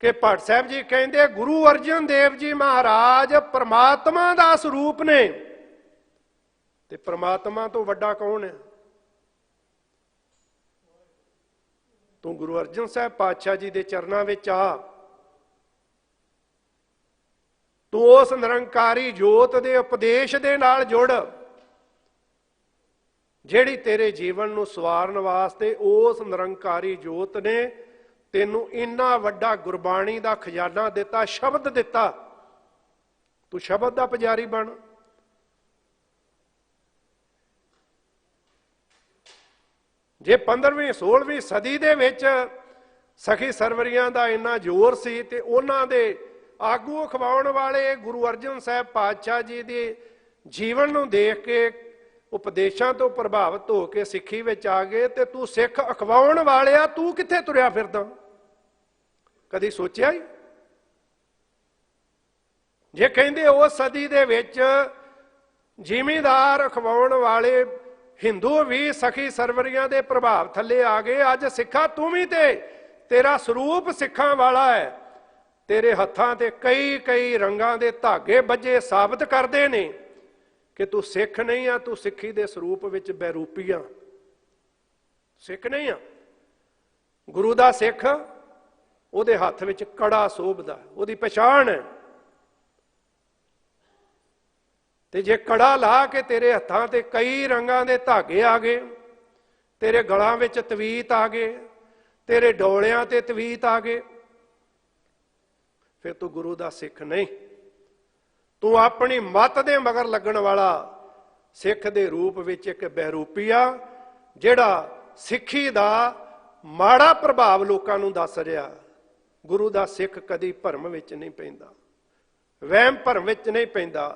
ਕਿ ਭੱਟ ਸਾਹਿਬ ਜੀ ਕਹਿੰਦੇ ਗੁਰੂ ਅਰਜਨ ਦੇਵ ਜੀ ਮਹਾਰਾਜ ਪ੍ਰਮਾਤਮਾ ਦਾ ਸਰੂਪ ਨੇ, ਤੇ ਪ੍ਰਮਾਤਮਾ ਤੋਂ ਵੱਡਾ ਕੌਣ ਹੈ? ਤੂੰ ਗੁਰੂ ਅਰਜਨ ਸਾਹਿਬ ਪਾਤਸ਼ਾਹ ਜੀ ਦੇ ਚਰਨਾਂ ਵਿੱਚ ਆ। ਤੂੰ ਉਸ ਨਿਰੰਕਾਰੀ ਜੋਤ ਦੇ ਉਪਦੇਸ਼ ਦੇ ਨਾਲ ਜੁੜ, ਜਿਹੜੀ ਤੇਰੇ ਜੀਵਨ ਨੂੰ ਸਵਾਰਨ ਵਾਸਤੇ ਉਸ ਨਿਰੰਕਾਰੀ ਜੋਤ ਨੇ ਤੈਨੂੰ ਇੰਨਾ ਵੱਡਾ ਗੁਰਬਾਣੀ ਦਾ ਖਜ਼ਾਨਾ ਦਿੱਤਾ, ਸ਼ਬਦ ਦਿੱਤਾ। ਤੂੰ ਸ਼ਬਦ ਦਾ ਪੁਜਾਰੀ ਬਣ। ਜੇ 15ਵੀਂ 16ਵੀਂ ਸਦੀ ਦੇ ਵਿੱਚ ਸਖੀ ਸਰਵਰੀਆਂ ਦਾ ਇੰਨਾ ਜ਼ੋਰ ਸੀ ਤੇ ਉਹਨਾਂ ਦੇ ਆਗੂ ਅਖਵਾਉਣ ਵਾਲੇ ਗੁਰੂ ਅਰਜਨ ਸਾਹਿਬ ਪਾਤਸ਼ਾਹ ਜੀ ਦੇ ਜੀਵਨ ਨੂੰ ਦੇਖ ਕੇ ਉਪਦੇਸ਼ਾਂ ਤੋਂ ਪ੍ਰਭਾਵਿਤ ਹੋ ਕੇ ਸਿੱਖੀ ਵਿੱਚ ਆ ਗਏ, ਤੇ ਤੂੰ ਸਿੱਖ ਅਖਵਾਉਣ ਵਾਲਿਆ ਤੂੰ ਕਿੱਥੇ ਤੁਰਿਆ ਫਿਰਦਾ? ਕਦੀ ਸੋਚਿਆ ਹੀ? ਜੇ ਕਹਿੰਦੇ ਉਸ ਸਦੀ ਦੇ ਵਿੱਚ ਜ਼ਿਮੀਂਦਾਰ ਅਖਵਾਉਣ ਵਾਲੇ ਹਿੰਦੂ ਵੀ ਸਖੀ ਸਰਵਰੀਆਂ ਦੇ ਪ੍ਰਭਾਵ ਥੱਲੇ ਆ ਗਏ, ਅੱਜ ਸਿੱਖਾ ਤੂੰ ਵੀ ਤੇ ਤੇਰਾ ਸਰੂਪ ਸਿੱਖਾਂ ਵਾਲਾ ਹੈ। ਤੇਰੇ ਹੱਥਾਂ ਤੇ ਕਈ ਕਈ ਰੰਗਾਂ ਦੇ ਧਾਗੇ ਬੱਝੇ ਸਾਬਤ ਕਰਦੇ ਨੇ ਕਿ ਤੂੰ ਸਿੱਖ ਨਹੀਂ ਆ, ਤੂੰ ਸਿੱਖੀ ਦੇ ਸਰੂਪ ਵਿੱਚ ਬੈਰੂਪੀ ਆ, ਸਿੱਖ ਨਹੀਂ ਆ। ਗੁਰੂ ਦਾ ਸਿੱਖ, ਉਹਦੇ ਹੱਥ ਵਿੱਚ ਕੜਾ ਸੋਭਦਾ, ਉਹਦੀ ਪਛਾਣ ਹੈ। ਤੇ ਜੇ ਕੜਾ ਲਾ ਕੇ ਤੇਰੇ ਹੱਥਾਂ ਤੇ ਕਈ ਰੰਗਾਂ ਦੇ ਧਾਗੇ ਆ ਗਏ, ਤੇਰੇ ਗਲਾਂ ਵਿੱਚ ਤਵੀਤ ਆ ਗਏ, ਤੇਰੇ ਡੋਲਿਆਂ ਤੇ ਤਵੀਤ ਆ ਗਏ, ਫਿਰ ਤੂੰ ਗੁਰੂ ਦਾ ਸਿੱਖ ਨਹੀਂ। ਤੂੰ ਆਪਣੀ ਮੱਤ ਦੇ ਮਗਰ ਲੱਗਣ ਵਾਲਾ ਸਿੱਖ ਦੇ ਰੂਪ ਵਿੱਚ ਇੱਕ ਬਹਿਰੂਪੀ ਆ, ਜਿਹੜਾ ਸਿੱਖੀ ਦਾ ਮਾੜਾ ਪ੍ਰਭਾਵ ਲੋਕਾਂ ਨੂੰ ਦੱਸ ਰਿਹਾ। ਗੁਰੂ ਦਾ ਸਿੱਖ ਕਦੀ ਭਰਮ ਵਿੱਚ ਨਹੀਂ ਪੈਂਦਾ, ਵਹਿਮ ਭਰਮ ਵਿੱਚ ਨਹੀਂ ਪੈਂਦਾ,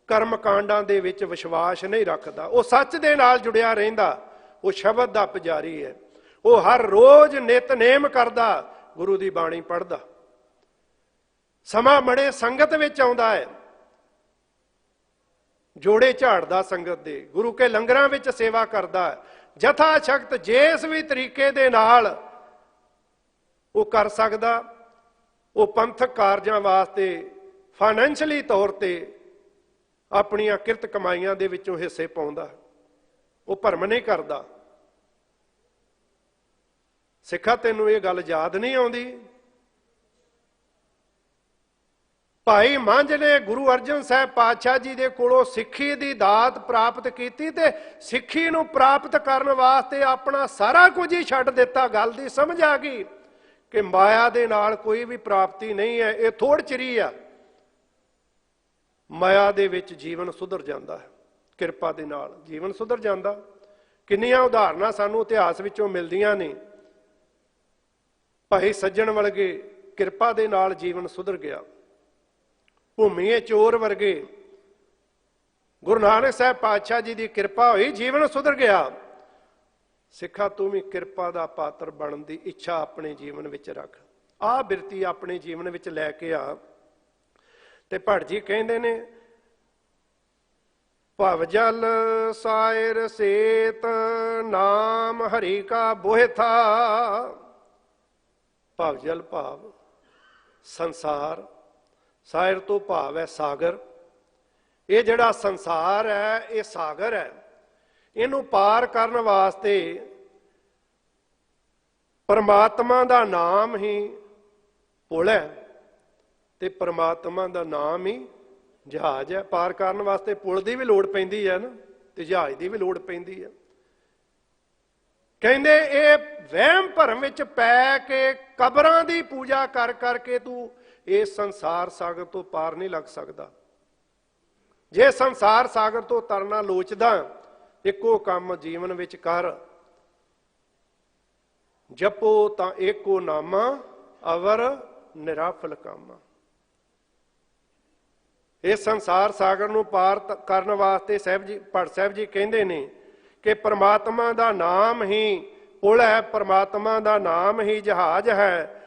ਕਰਮ ਕਾਂਡਾਂ ਦੇ ਵਿੱਚ ਵਿਸ਼ਵਾਸ ਨਹੀਂ ਰੱਖਦਾ। ਉਹ ਸੱਚ ਦੇ ਨਾਲ ਜੁੜਿਆ ਰਹਿੰਦਾ, ਉਹ ਸ਼ਬਦ ਦਾ ਪੁਜਾਰੀ ਹੈ। ਉਹ ਹਰ ਰੋਜ਼ ਨਿਤਨੇਮ ਕਰਦਾ, ਗੁਰੂ ਦੀ ਬਾਣੀ ਪੜ੍ਹਦਾ, ਸਮਾਂ ਬੜੇ ਸੰਗਤ ਵਿੱਚ ਆਉਂਦਾ ਹੈ, ਜੋੜੇ ਝਾੜਦਾ ਸੰਗਤ ਦੇ, ਗੁਰੂ ਕੇ ਲੰਗਰਾਂ ਵਿੱਚ ਸੇਵਾ ਕਰਦਾ ਹੈ। ਜਥਾ ਸ਼ਕਤ ਜਿਸ ਵੀ ਤਰੀਕੇ ਦੇ ਨਾਲ ਉਹ ਕਰ ਸਕਦਾ, ਉਹ ਪੰਥਕ ਕਾਰਜਾਂ ਵਾਸਤੇ ਫਾਈਨੈਂਸ਼ਲੀ ਤੌਰ ਤੇ ਆਪਣੀਆਂ ਕਿਰਤ ਕਮਾਈਆਂ ਦੇ ਵਿੱਚੋਂ ਹਿੱਸੇ ਪਾਉਂਦਾ, ਉਹ ਭਰਮ ਨਹੀਂ ਕਰਦਾ। ਸਿੱਖਾ ਤੈਨੂੰ ਇਹ ਗੱਲ ਯਾਦ ਨਹੀਂ ਆਉਂਦੀ? ਭਾਈ ਮੰਝ ਨੇ ਗੁਰੂ ਅਰਜਨ ਸਾਹਿਬ ਪਾਤਸ਼ਾਹ ਜੀ ਦੇ ਕੋਲੋਂ ਸਿੱਖੀ ਦੀ ਦਾਤ ਪ੍ਰਾਪਤ ਕੀਤੀ ਤੇ ਸਿੱਖੀ ਨੂੰ ਪ੍ਰਾਪਤ ਕਰਨ ਵਾਸਤੇ ਆਪਣਾ ਸਾਰਾ ਕੁਝ ਹੀ ਛੱਡ ਦਿੱਤਾ। ਗੱਲ ਦੀ ਸਮਝ ਆ ਗਈ ਕਿ ਮਾਇਆ ਦੇ ਨਾਲ ਕੋਈ ਵੀ ਪ੍ਰਾਪਤੀ ਨਹੀਂ ਹੈ, ਇਹ ਥੋੜ ਚਿਰੀ ਆ। ਮਾਇਆ ਦੇ ਵਿੱਚ ਜੀਵਨ ਸੁਧਰ ਜਾਂਦਾ ਹੈ, ਕਿਰਪਾ ਦੇ ਨਾਲ ਜੀਵਨ ਸੁਧਰ ਜਾਂਦਾ। ਕਿੰਨੀਆਂ ਉਦਾਹਰਨਾਂ ਸਾਨੂੰ ਇਤਿਹਾਸ ਵਿੱਚੋਂ ਮਿਲਦੀਆਂ ਨੇ। ਭਾਈ ਸੱਜਣ ਵਰਗੇ ਕਿਰਪਾ ਦੇ ਨਾਲ ਜੀਵਨ ਸੁਧਰ ਗਿਆ। ਭੂਮੀਏ ਚੋਰ ਵਰਗੇ ਗੁਰੂ ਨਾਨਕ ਸਾਹਿਬ ਪਾਤਸ਼ਾਹ ਜੀ ਦੀ ਕਿਰਪਾ ਹੋਈ, ਜੀਵਨ ਸੁਧਰ ਗਿਆ। ਸਿੱਖਾ ਤੂੰ ਵੀ ਕਿਰਪਾ ਦਾ ਪਾਤਰ ਬਣਨ ਦੀ ਇੱਛਾ ਆਪਣੇ ਜੀਵਨ ਵਿੱਚ ਰੱਖ, ਆਹ ਬਿਰਤੀ ਆਪਣੇ ਜੀਵਨ ਵਿੱਚ ਲੈ ਕੇ ਆ। ਤੇ ਭੱਟ ਜੀ ਕਹਿੰਦੇ ਨੇ, ਭਵ ਜਲ ਸਾਇਰ ਸੇਤ ਨਾਮ ਹਰੀ ਕਾ ਬੋਹਿਥਾ। ਭਵ ਜਲ ਭਾਵ ਸੰਸਾਰ, ਸਾਇਰ ਤੋਂ ਭਾਵ ਹੈ ਸਾਗਰ। ਇਹ ਜਿਹੜਾ ਸੰਸਾਰ ਹੈ ਇਹ ਸਾਗਰ ਹੈ, ਇਹਨੂੰ ਪਾਰ ਕਰਨ ਵਾਸਤੇ ਪਰਮਾਤਮਾ ਦਾ ਨਾਮ ਹੀ ਪੁਲ ਹੈ ਤੇ ਪਰਮਾਤਮਾ ਦਾ ਨਾਮ ਹੀ ਜਹਾਜ਼ ਹੈ। ਪਾਰ ਕਰਨ ਵਾਸਤੇ ਪੁਲ ਦੀ ਵੀ ਲੋੜ ਪੈਂਦੀ ਹੈ ਨਾ, ਤੇ ਜਹਾਜ਼ ਦੀ ਵੀ ਲੋੜ ਪੈਂਦੀ ਹੈ। ਕਹਿੰਦੇ ਇਹ ਵਹਿਮ ਭਰਮ ਵਿੱਚ ਪੈ ਕੇ ਕਬਰਾਂ ਦੀ ਪੂਜਾ ਕਰ ਕਰਕੇ ਤੂੰ ਇਸ ਸੰਸਾਰ ਸਾਗਰ ਤੋਂ ਪਾਰ ਨਹੀਂ ਲੱਗ ਸਕਦਾ। ਜੇ ਸੰਸਾਰ ਸਾਗਰ ਤੋਂ ਤਰਨਾ ਲੋਚਦਾ, ਇੱਕੋ ਕੰਮ ਜੀਵਨ ਵਿੱਚ ਕਰ, ਜਪੋ ਤਾਂ ਏਕੋ ਨਾਮਾ ਅਵਰ ਨਿਰਾਫਲ ਕਾਮਾ। ਇਸ ਸੰਸਾਰ ਸਾਗਰ ਨੂੰ ਪਾਰ ਕਰਨ ਵਾਸਤੇ ਸਾਹਿਬ ਜੀ, ਭੱਟ ਸਾਹਿਬ ਜੀ ਕਹਿੰਦੇ ਨੇ ਕਿ ਪਰਮਾਤਮਾ ਦਾ ਨਾਮ ਹੀ ਪੁਲ ਹੈ, ਪਰਮਾਤਮਾ ਦਾ ਨਾਮ ਹੀ ਜਹਾਜ਼ ਹੈ।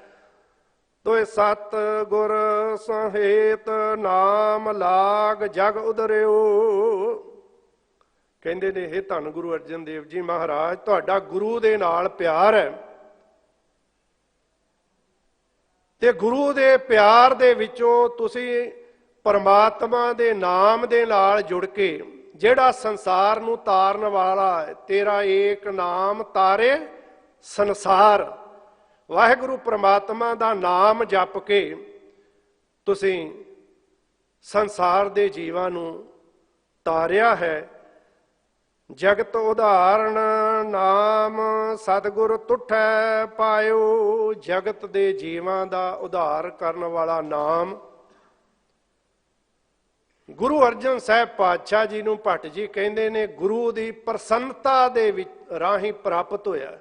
ਤੋਏ ਸਤ ਗੁਰ ਸਹੇਤ ਨਾਮ ਲਾਗ ਜਗ ਉਦਰਿਓ। ਕਹਿੰਦੇ ਨੇ, ਇਹ ਧੰਨ ਗੁਰੂ ਅਰਜਨ ਦੇਵ ਜੀ ਮਹਾਰਾਜ, ਤੁਹਾਡਾ ਗੁਰੂ ਦੇ ਨਾਲ ਪਿਆਰ ਹੈ ਤੇ ਗੁਰੂ ਦੇ ਪਿਆਰ ਦੇ ਵਿੱਚੋਂ ਤੁਸੀਂ ਪਰਮਾਤਮਾ ਦੇ ਨਾਮ ਦੇ ਨਾਲ ਜੁੜ ਕੇ ਜਿਹੜਾ ਸੰਸਾਰ ਨੂੰ ਤਾਰਨ ਵਾਲਾ ਹੈ, ਤੇਰਾ ਏਕ ਨਾਮ ਤਾਰੇ ਸੰਸਾਰ। ਵਾਹਿਗੁਰੂ ਪਰਮਾਤਮਾ ਦਾ ਨਾਮ ਜਪ ਕੇ ਤੁਸੀਂ ਸੰਸਾਰ ਦੇ ਜੀਵਾਂ ਨੂੰ ਤਾਰਿਆ ਹੈ। ਜਗਤ ਉਦਾਹਰਣ ਨਾਮ ਸਤਿਗੁਰ ਤੁਠੈ ਪਾਇਓ। ਜਗਤ ਦੇ ਜੀਵਾਂ ਦਾ ਉਧਾਰ ਕਰਨ ਵਾਲਾ ਨਾਮ ਗੁਰੂ ਅਰਜਨ ਸਾਹਿਬ ਪਾਤਸ਼ਾਹ ਜੀ ਨੂੰ ਭੱਟ ਜੀ ਕਹਿੰਦੇ ਨੇ, ਗੁਰੂ ਦੀ ਪ੍ਰਸੰਨਤਾ ਦੇ ਵਿੱਚ ਰਾਹੀਂ ਪ੍ਰਾਪਤ ਹੋਇਆ।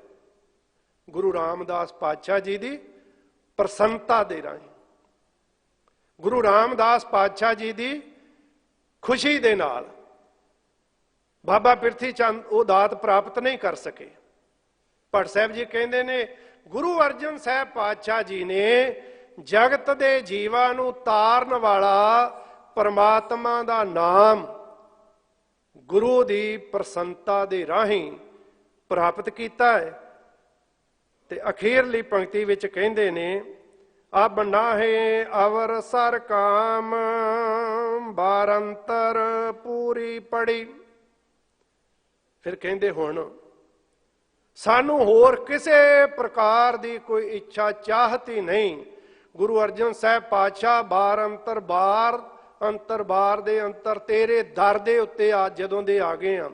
ਗੁਰੂ ਰਾਮਦਾਸ ਪਾਤਸ਼ਾਹ ਜੀ ਦੀ ਪ੍ਰਸੰਨਤਾ ਦੇ ਰਾਹੀਂ, ਗੁਰੂ ਰਾਮਦਾਸ ਪਾਤਸ਼ਾਹ ਜੀ ਦੀ ਖੁਸ਼ੀ ਦੇ ਨਾਲ ਬਾਬਾ ਪਿਰਥੀ ਚੰਦ ਉਹ ਦਾਤ ਪ੍ਰਾਪਤ ਨਹੀਂ ਕਰ ਸਕੇ। ਭੱਟ ਸਾਹਿਬ ਜੀ ਕਹਿੰਦੇ ਨੇ, ਗੁਰੂ ਅਰਜਨ ਸਾਹਿਬ ਪਾਤਸ਼ਾਹ ਜੀ ਨੇ ਜਗਤ ਦੇ ਜੀਵਾਂ ਨੂੰ ਤਾਰਨ ਵਾਲਾ ਪਰਮਾਤਮਾ ਦਾ ਨਾਮ ਗੁਰੂ ਦੀ ਪ੍ਰਸੰਨਤਾ ਦੇ ਰਾਹੀਂ ਪ੍ਰਾਪਤ ਕੀਤਾ ਹੈ। ਤੇ ਅਖੀਰਲੀ ਪੰਕਤੀ ਵਿੱਚ ਕਹਿੰਦੇ ਨੇ, ਅਬ ਨਾਹੇ ਅਵਰ ਸਰ ਕਾਮ ਬਾਰੰਤਰ ਪੂਰੀ ਪੜੀ। ਫਿਰ ਕਹਿੰਦੇ, ਹੁਣ ਸਾਨੂੰ ਹੋਰ ਕਿਸੇ ਪ੍ਰਕਾਰ ਦੀ ਕੋਈ ਇੱਛਾ ਚਾਹਤ ਹੀ ਨਹੀਂ। ਗੁਰੂ ਅਰਜਨ ਸਾਹਿਬ ਪਾਤਸ਼ਾਹ ਬਾਰ ਅੰਤਰ ਬਾਰ ਦੇ ਅੰਤਰ ਤੇਰੇ ਦਰ ਦੇ ਉੱਤੇ ਆ ਜਦੋਂ ਦੇ ਆ ਗਏ ਆ,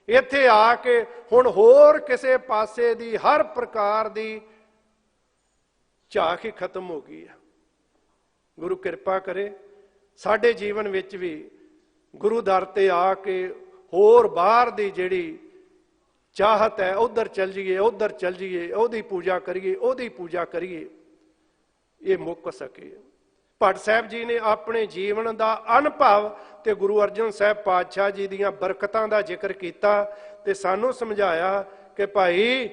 ਇੱਥੇ ਆ ਕੇ ਹੁਣ ਹੋਰ ਕਿਸੇ ਪਾਸੇ ਦੀ ਹਰ ਪ੍ਰਕਾਰ ਦੀ ਝਾਕ ਹੀ ਖਤਮ ਹੋ ਗਈ ਹੈ। ਗੁਰੂ ਕਿਰਪਾ ਕਰੇ ਸਾਡੇ ਜੀਵਨ ਵਿੱਚ ਵੀ ਗੁਰੂ ਦਰ ਤੇ ਆ ਕੇ ਹੋਰ ਬਾਹਰ ਦੀ ਜਿਹੜੀ ਚਾਹਤ ਹੈ, ਉਧਰ ਚੱਲ ਜਾਈਏ, ਉਧਰ ਚੱਲ ਜਾਈਏ, ਉਹਦੀ ਪੂਜਾ ਕਰੀਏ, ਉਹਦੀ ਪੂਜਾ ਕਰੀਏ, ਇਹ ਮੁੱਕ ਸਕੇ। ਭੱਟ ਸਾਹਿਬ ਜੀ ਨੇ ਆਪਣੇ ਜੀਵਨ ਦਾ ਅਨੁਭਵ ਤੇ ਗੁਰੂ ਅਰਜਨ ਸਾਹਿਬ ਪਾਤਸ਼ਾਹ ਜੀ ਦੀਆਂ ਬਰਕਤਾਂ ਦਾ ਜ਼ਿਕਰ ਕੀਤਾ ਤੇ ਸਾਨੂੰ ਸਮਝਾਇਆ ਕਿ ਭਾਈ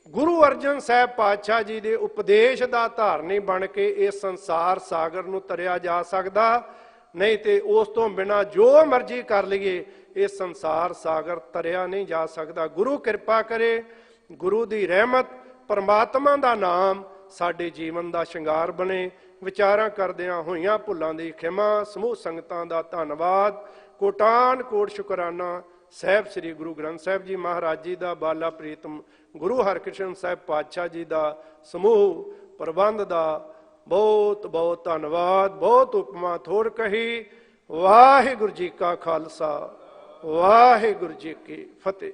ਗੁਰੂ ਅਰਜਨ ਸਾਹਿਬ ਪਾਤਸ਼ਾਹ ਜੀ ਦੇ ਉਪਦੇਸ਼ ਦਾ ਧਾਰਨੀ ਬਣ ਕੇ ਇਹ ਸੰਸਾਰ ਸਾਗਰ ਨੂੰ ਤਰਿਆ ਜਾ ਸਕਦਾ, ਨਹੀਂ ਤੇ ਉਸ ਤੋਂ ਬਿਨਾਂ ਜੋ ਮਰਜ਼ੀ ਕਰ ਲਈਏ ਇਹ ਸੰਸਾਰ ਸਾਗਰ ਤਰਿਆ ਨਹੀਂ ਜਾ ਸਕਦਾ। ਗੁਰੂ ਕਿਰਪਾ ਕਰੇ, ਗੁਰੂ ਦੀ ਰਹਿਮਤ, ਪਰਮਾਤਮਾ ਦਾ ਨਾਮ ਸਾਡੇ ਜੀਵਨ ਦਾ ਸ਼ਿੰਗਾਰ ਬਣੇ। ਵਿਚਾਰਾਂ ਕਰਦਿਆਂ ਹੋਈਆਂ ਭੁੱਲਾਂ ਦੀ ਖਿਮਾ। ਸਮੂਹ ਸੰਗਤਾਂ ਦਾ ਧੰਨਵਾਦ, ਕੋਟਾਨ ਕੋਟ ਸ਼ੁਕਰਾਨਾ। ਸਾਹਿਬ ਸ੍ਰੀ ਗੁਰੂ ਗ੍ਰੰਥ ਸਾਹਿਬ ਜੀ ਮਹਾਰਾਜ ਜੀ ਦਾ, ਬਾਲਾ ਪ੍ਰੀਤਮ ਗੁਰੂ ਹਰਕ੍ਰਿਸ਼ਨ ਸਾਹਿਬ ਪਾਤਸ਼ਾਹ ਜੀ ਦਾ, ਸਮੂਹ ਪ੍ਰਬੰਧ ਦਾ ਬਹੁਤ ਬਹੁਤ ਧੰਨਵਾਦ। ਬਹੁਤ ਉਪਮਾ ਥੋੜ ਕਹੀ। ਵਾਹਿਗੁਰੂ ਜੀ ਕਾ ਖਾਲਸਾ, ਵਾਹਿਗੁਰੂ ਜੀ ਕੀ ਫਤਿਹ।